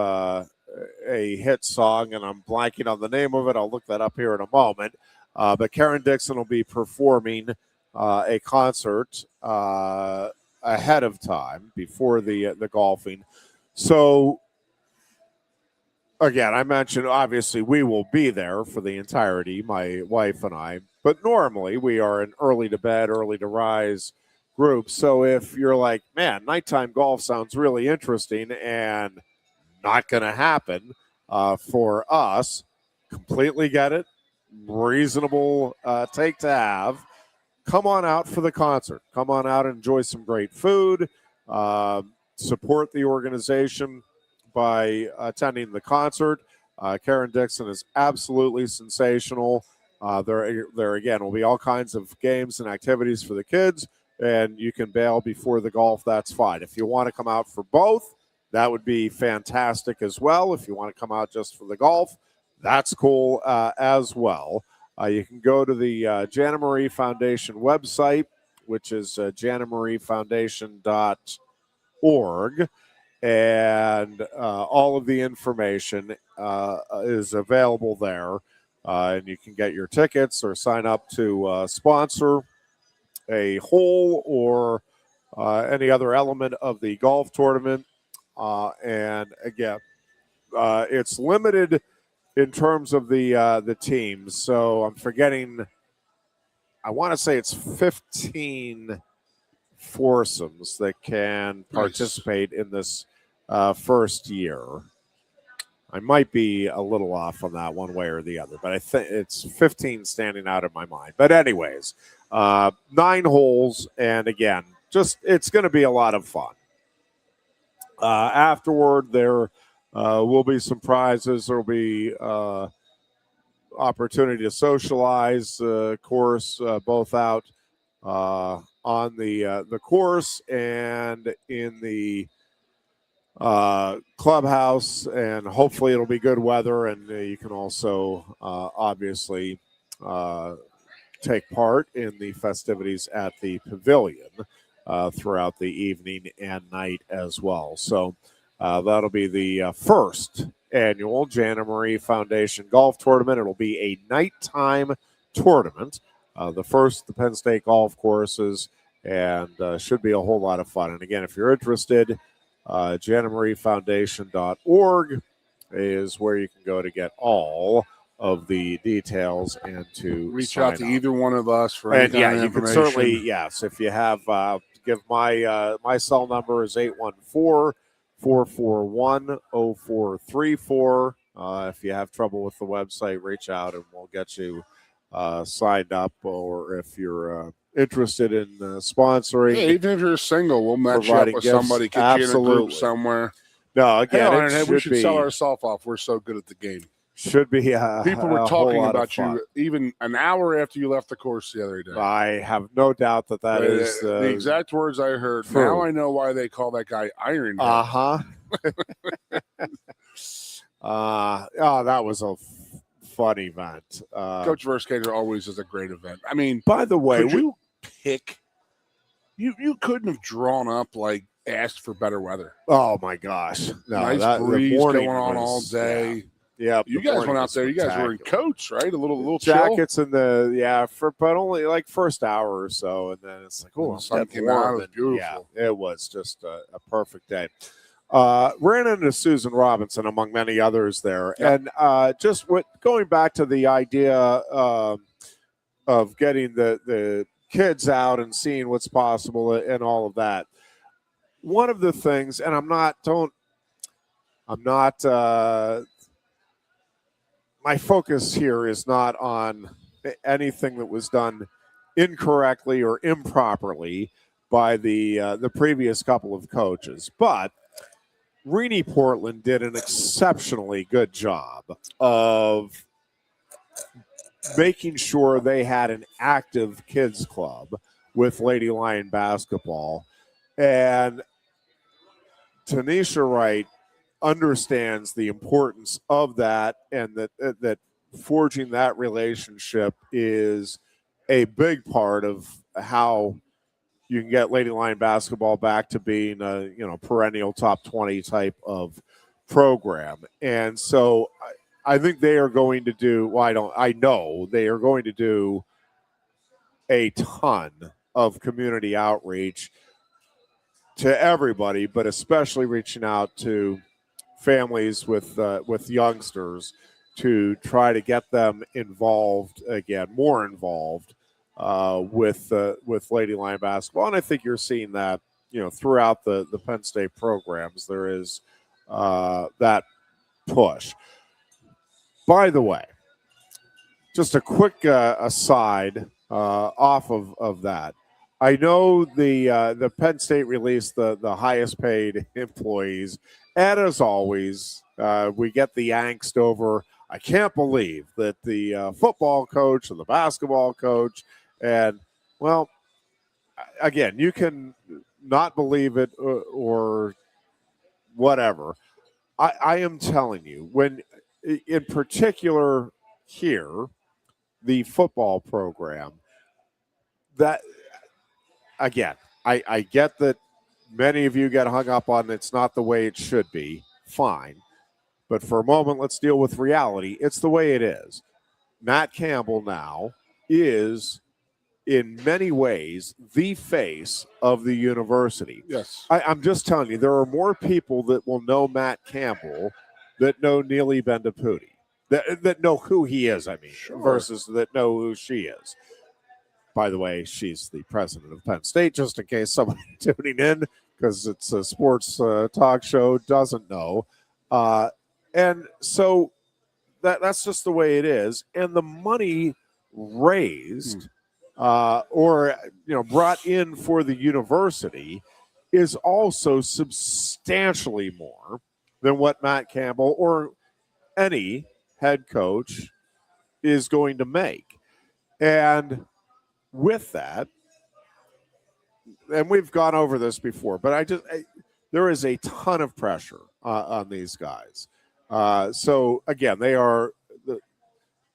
a hit song, and I'm blanking on the name of it. I'll look that up here in a moment. But Karen Dixon will be performing a concert ahead of time before the golfing. So, again, I mentioned obviously we will be there for the entirety, my wife and I, but normally we are an early to bed, early to rise group. So if you're like, man, nighttime golf sounds really interesting and not going to happen for us, completely get it. Reasonable take to have. Come on out for the concert. Come on out and enjoy some great food. Support the organization by attending the concert. Karen Dixon is absolutely sensational. There again will be all kinds of games and activities for the kids, and you can bail before the golf. That's fine. If you want to come out for both, that would be fantastic as well. If you want to come out just for the golf, that's cool as well. You can go to the Jana Marie Foundation website, which is janmariefoundation.org, and all of the information is available there. And you can get your tickets or sign up to sponsor a hole or any other element of the golf tournament. And again, it's limited in terms of the teams. So I'm forgetting. I want to say it's 15 foursomes that can participate in this first year. I might be a little off on that one way or the other, but I think it's 15 standing out in my mind. But anyways, 9 holes, and again, it's going to be a lot of fun. Afterward, there will be some prizes. There will be opportunity to socialize, course, both out on the course and in the clubhouse, and hopefully it'll be good weather, and you can also obviously take part in the festivities at the pavilion throughout the evening and night as well. So that'll be the first annual Jana Marie Foundation Golf Tournament. It'll be a nighttime tournament, the first the Penn State golf courses, and should be a whole lot of fun. And again, if you're interested, JanaMarieFoundation.org is where you can go to get all of the details and to reach sign out to up. either one of us for any kind of you can information. certainly, yes, if you have, give my cell number is 814-441-0434. If you have trouble with the website, reach out and we'll get you signed up, or if you're interested in sponsoring. Yeah, even if you're single, we'll match you up with gifts. somebody, get you in a group somewhere. No, again, Ironhead, we should sell ourselves off. We're so good at the game. Should be people were talking about you even an hour after you left the course the other day. I have no doubt that is the exact words I heard. True. Now I know why they call that guy Ironhead. That was a fun event. Coach Verskater always is a great event. I mean, by the way, could you pick? You couldn't have drawn up like asked for better weather. Oh my gosh! No, nice breeze going on all day. Yeah, you guys went out there. You guys were in coats, right? A little jackets chill. in but only like first hour or so, and then it's like, oh, the sun came out. It was beautiful. Yeah, it was just a perfect day. Ran into Susan Robinson among many others there, and going back to the idea of getting the kids out and seeing what's possible and all of that. One of the things, and I'm not. My focus here is not on anything that was done incorrectly or improperly by the previous couple of coaches, but Renee Portland did an exceptionally good job of making sure they had an active kids club with Lady Lion basketball, and Tanisha Wright understands the importance of that, and that forging that relationship is a big part of how you can get Lady Lion basketball back to being a perennial top 20 type of program. And so I think they are going to do, I know they are going to do a ton of community outreach to everybody, but especially reaching out to families with youngsters to try to get them involved again, more involved with Lady Lion basketball. And I think you're seeing that, throughout the Penn State programs. There is that push. By the way, just a quick aside off of that. I know the Penn State released the highest paid employees, and as always, we get the angst over. I can't believe that the football coach and the basketball coach, and well, again, you can not believe it or whatever. I am telling you, when in particular here, the football program, that again, I get that many of you get hung up on it's not the way it should be. Fine. But for a moment, let's deal with reality. It's the way it is. Matt Campbell now is, in many ways, the face of the university. Yes. I'm just telling you, there are more people that will know Matt Campbell that know Neely Bendaputi, that know who he is, versus that know who she is. By the way, she's the president of Penn State, just in case somebody tuning in, because it's a sports talk show, doesn't know. And so that's just the way it is. And the money raised or brought in for the university is also substantially more than what Matt Campbell or any head coach is going to make. And with that, and we've gone over this before, but there is a ton of pressure on these guys. So again, they are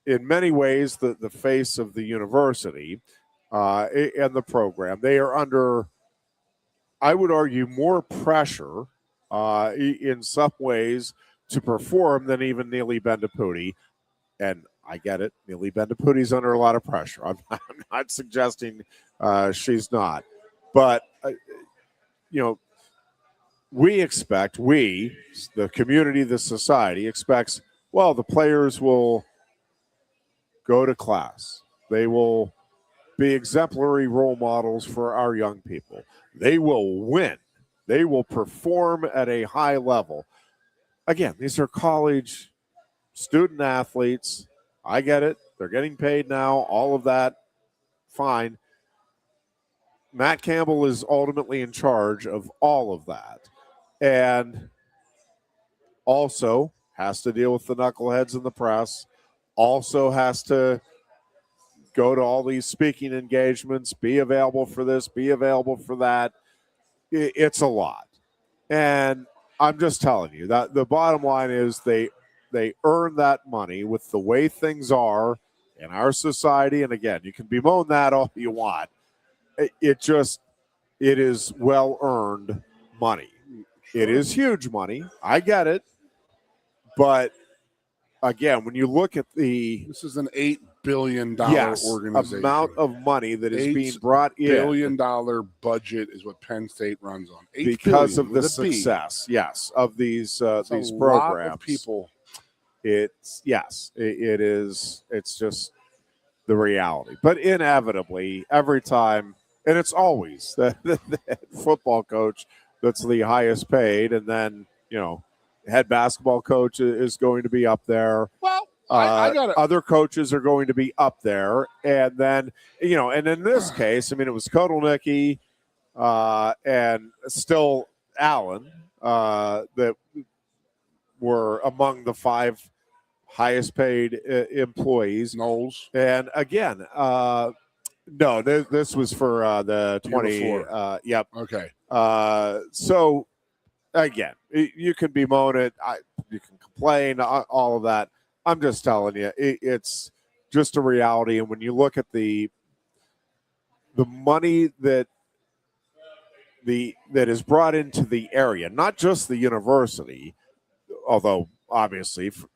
in many ways the face of the university and the program. They are under, I would argue, more pressure in some ways to perform than even Neely Bendaputi. And I get it. Neely Bendaputi's under a lot of pressure. I'm not suggesting she's not. But, we expect, the community, the society expects, well, the players will go to class. They will be exemplary role models for our young people. They will win. They will perform at a high level. Again, these are college student athletes. I get it. They're getting paid now. All of that, fine. Matt Campbell is ultimately in charge of all of that. And also has to deal with the knuckleheads in the press, also has to go to all these speaking engagements, be available for this, be available for that. It's a lot. And I'm just telling you that the bottom line is they earn that money with the way things are in our society. And again, you can bemoan that all you want. It is well-earned money. Sure. It is huge money. I get it. But again, when you look at this is an $8 billion organization. Amount of money that is being brought in. $8 billion budget is what Penn State runs on. Because of the success, of these programs. Lot of people. It is. It's just the reality. But inevitably, every time, and it's always the football coach that's the highest paid, and then head basketball coach is going to be up there. Well, I got it. Other coaches are going to be up there, and then and in this case, it was Kotelnicki and still Allen that were among the 5 highest paid employees. Knowles, and again, no, this was for the 20. Yep. Okay. So. Again, you can bemoan it, you can complain, all of that. I'm just telling you, it's just a reality. And when you look at the money that is brought into the area, not just the university, although obviously from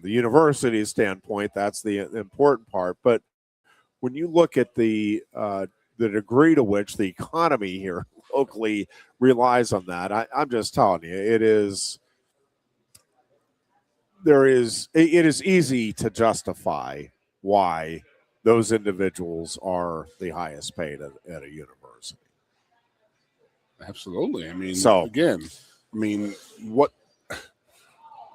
the university standpoint, that's the important part. But when you look at the degree to which the economy here unequivocally relies on that. I'm just telling you, it is easy to justify why those individuals are the highest paid at a university. Absolutely. I mean, So- what?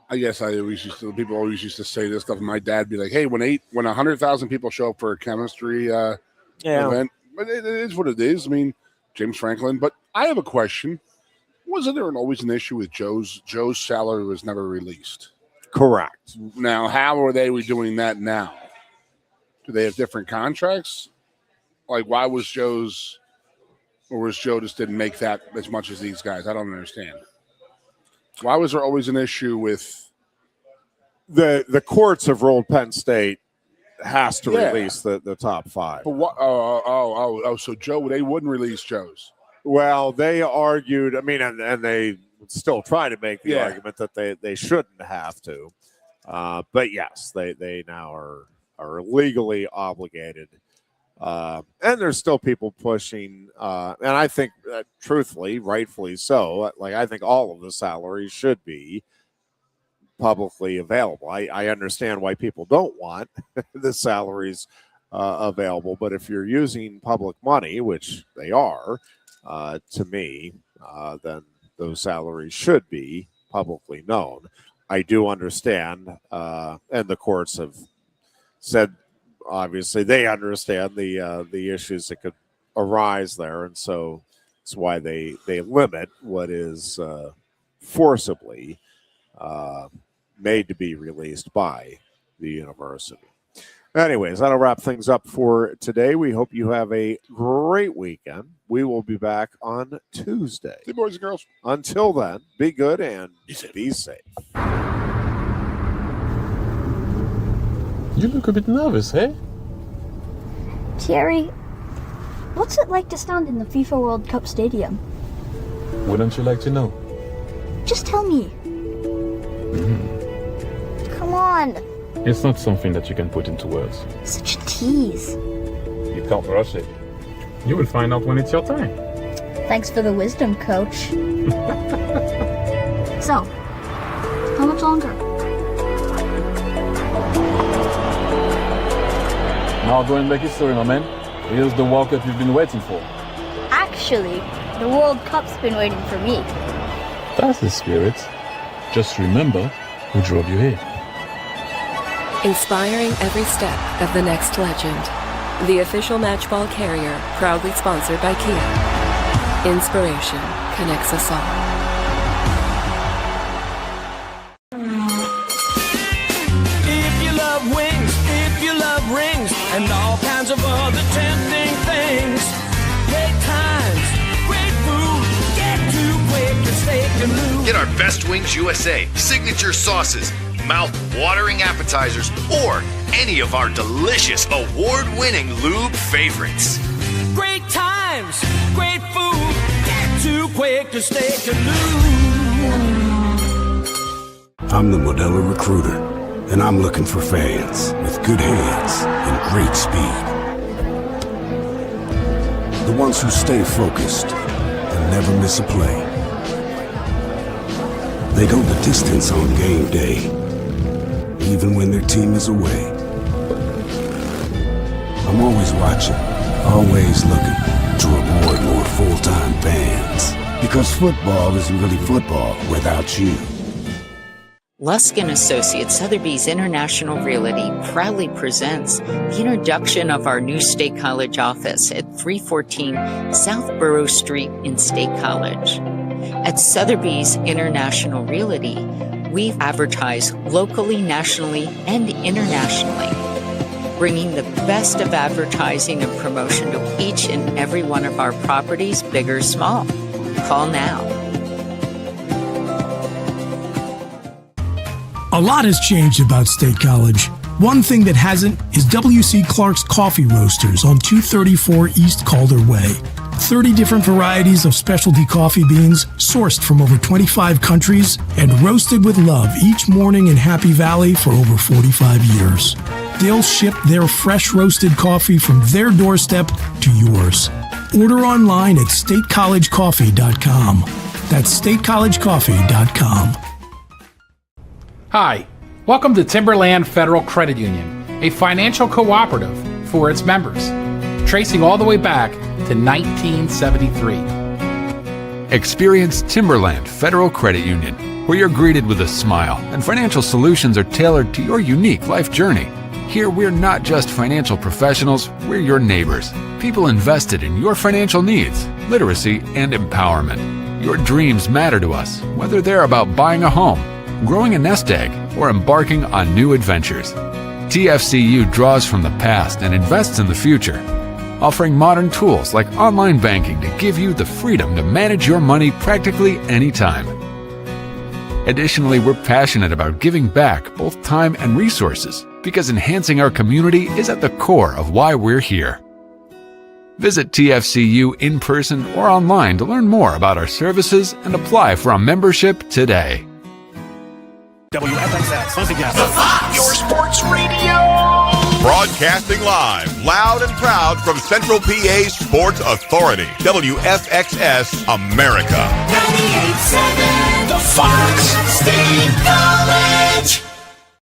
I guess people always used to say this stuff. My dad be like, "Hey, when 100,000 people show up for a chemistry event, but it is what it is." I mean, James Franklin. But I have a question: wasn't there always an issue with Joe's salary was never released? Correct. Now, how are they doing that now? Do they have different contracts? Like, why was Joe's, or was Joe just didn't make that as much as these guys? I don't understand. Why was there always an issue with the courts have ruled Penn State has to release the top five? But what? So Joe, they wouldn't release Joe's. Well, they argued. I mean, and they still try to make the argument that they shouldn't have to. But yes, they now are legally obligated. And there's still people pushing, and I think, truthfully, rightfully so. Like, I think all of the salaries should be publicly available. I understand why people don't want the salaries available, but if you're using public money, which they are, to me, then those salaries should be publicly known. I do understand, and the courts have said, obviously, they understand the issues that could arise there, and so it's why they limit what is forcibly made to be released by the university. Anyways, that'll wrap things up for today. We hope you have a great weekend. We will be back on Tuesday. Hey, boys and girls. Until then, be good and be safe. You look a bit nervous, eh? Thierry, what's it like to stand in the FIFA World Cup stadium? Wouldn't you like to know? Just tell me. Come on. It's not something that you can put into words. Such a tease. You can't rush it. You will find out when it's your time. Thanks for the wisdom, coach. So, how much longer? Now go and make history, my man. Here's the World Cup you've been waiting for. Actually, the World Cup's been waiting for me. That's the spirit. Just remember who drove you here. Inspiring every step of the next legend. The official matchball carrier, proudly sponsored by Kia. Inspiration connects us all. If you love wings, if you love rings, and all kinds of other tempting things, great times, great food, get too quick and steak and lose. Get our Best Wings USA signature sauces, mouth-watering appetizers, or any of our delicious award-winning lube favorites. Great times, great food, get too quick to steak and lose. I'm the Modelo Recruiter, and I'm looking for fans with good hands and great speed. The ones who stay focused and never miss a play. They go the distance on game day, even when their team is away. I'm always watching, always looking to reward more full-time fans. Because football isn't really football without you. Lusk & Associates Sotheby's International Realty proudly presents the introduction of our new State College office at 314 South Borough Street in State College. At Sotheby's International Realty, we advertise locally, nationally, and internationally, bringing the best of advertising and promotion to each and every one of our properties, big or small. Call now. A lot has changed about State College. One thing that hasn't is W.C. Clark's Coffee Roasters on 234 East Calder Way. 30 different varieties of specialty coffee beans sourced from over 25 countries and roasted with love each morning in Happy Valley for over 45 years. They'll ship their fresh roasted coffee from their doorstep to yours. Order online at statecollegecoffee.com. That's statecollegecoffee.com. Hi, welcome to Timberland Federal Credit Union, a financial cooperative for its members, tracing all the way back to 1973. Experience Timberland Federal Credit Union, where you're greeted with a smile and financial solutions are tailored to your unique life journey. Here, we're not just financial professionals, we're your neighbors, people invested in your financial needs, literacy, and empowerment. Your dreams matter to us, whether they're about buying a home, growing a nest egg, or embarking on new adventures. TFCU draws from the past and invests in the future, offering modern tools like online banking to give you the freedom to manage your money practically anytime. Additionally, we're passionate about giving back both time and resources because enhancing our community is at the core of why we're here. Visit TFCU in person or online to learn more about our services and apply for a membership today. WFXX, once again, The Fox, your sports radio. Broadcasting live, loud and proud from Central PA's Sports Authority, WFXS America. 98.7 The Fox State College.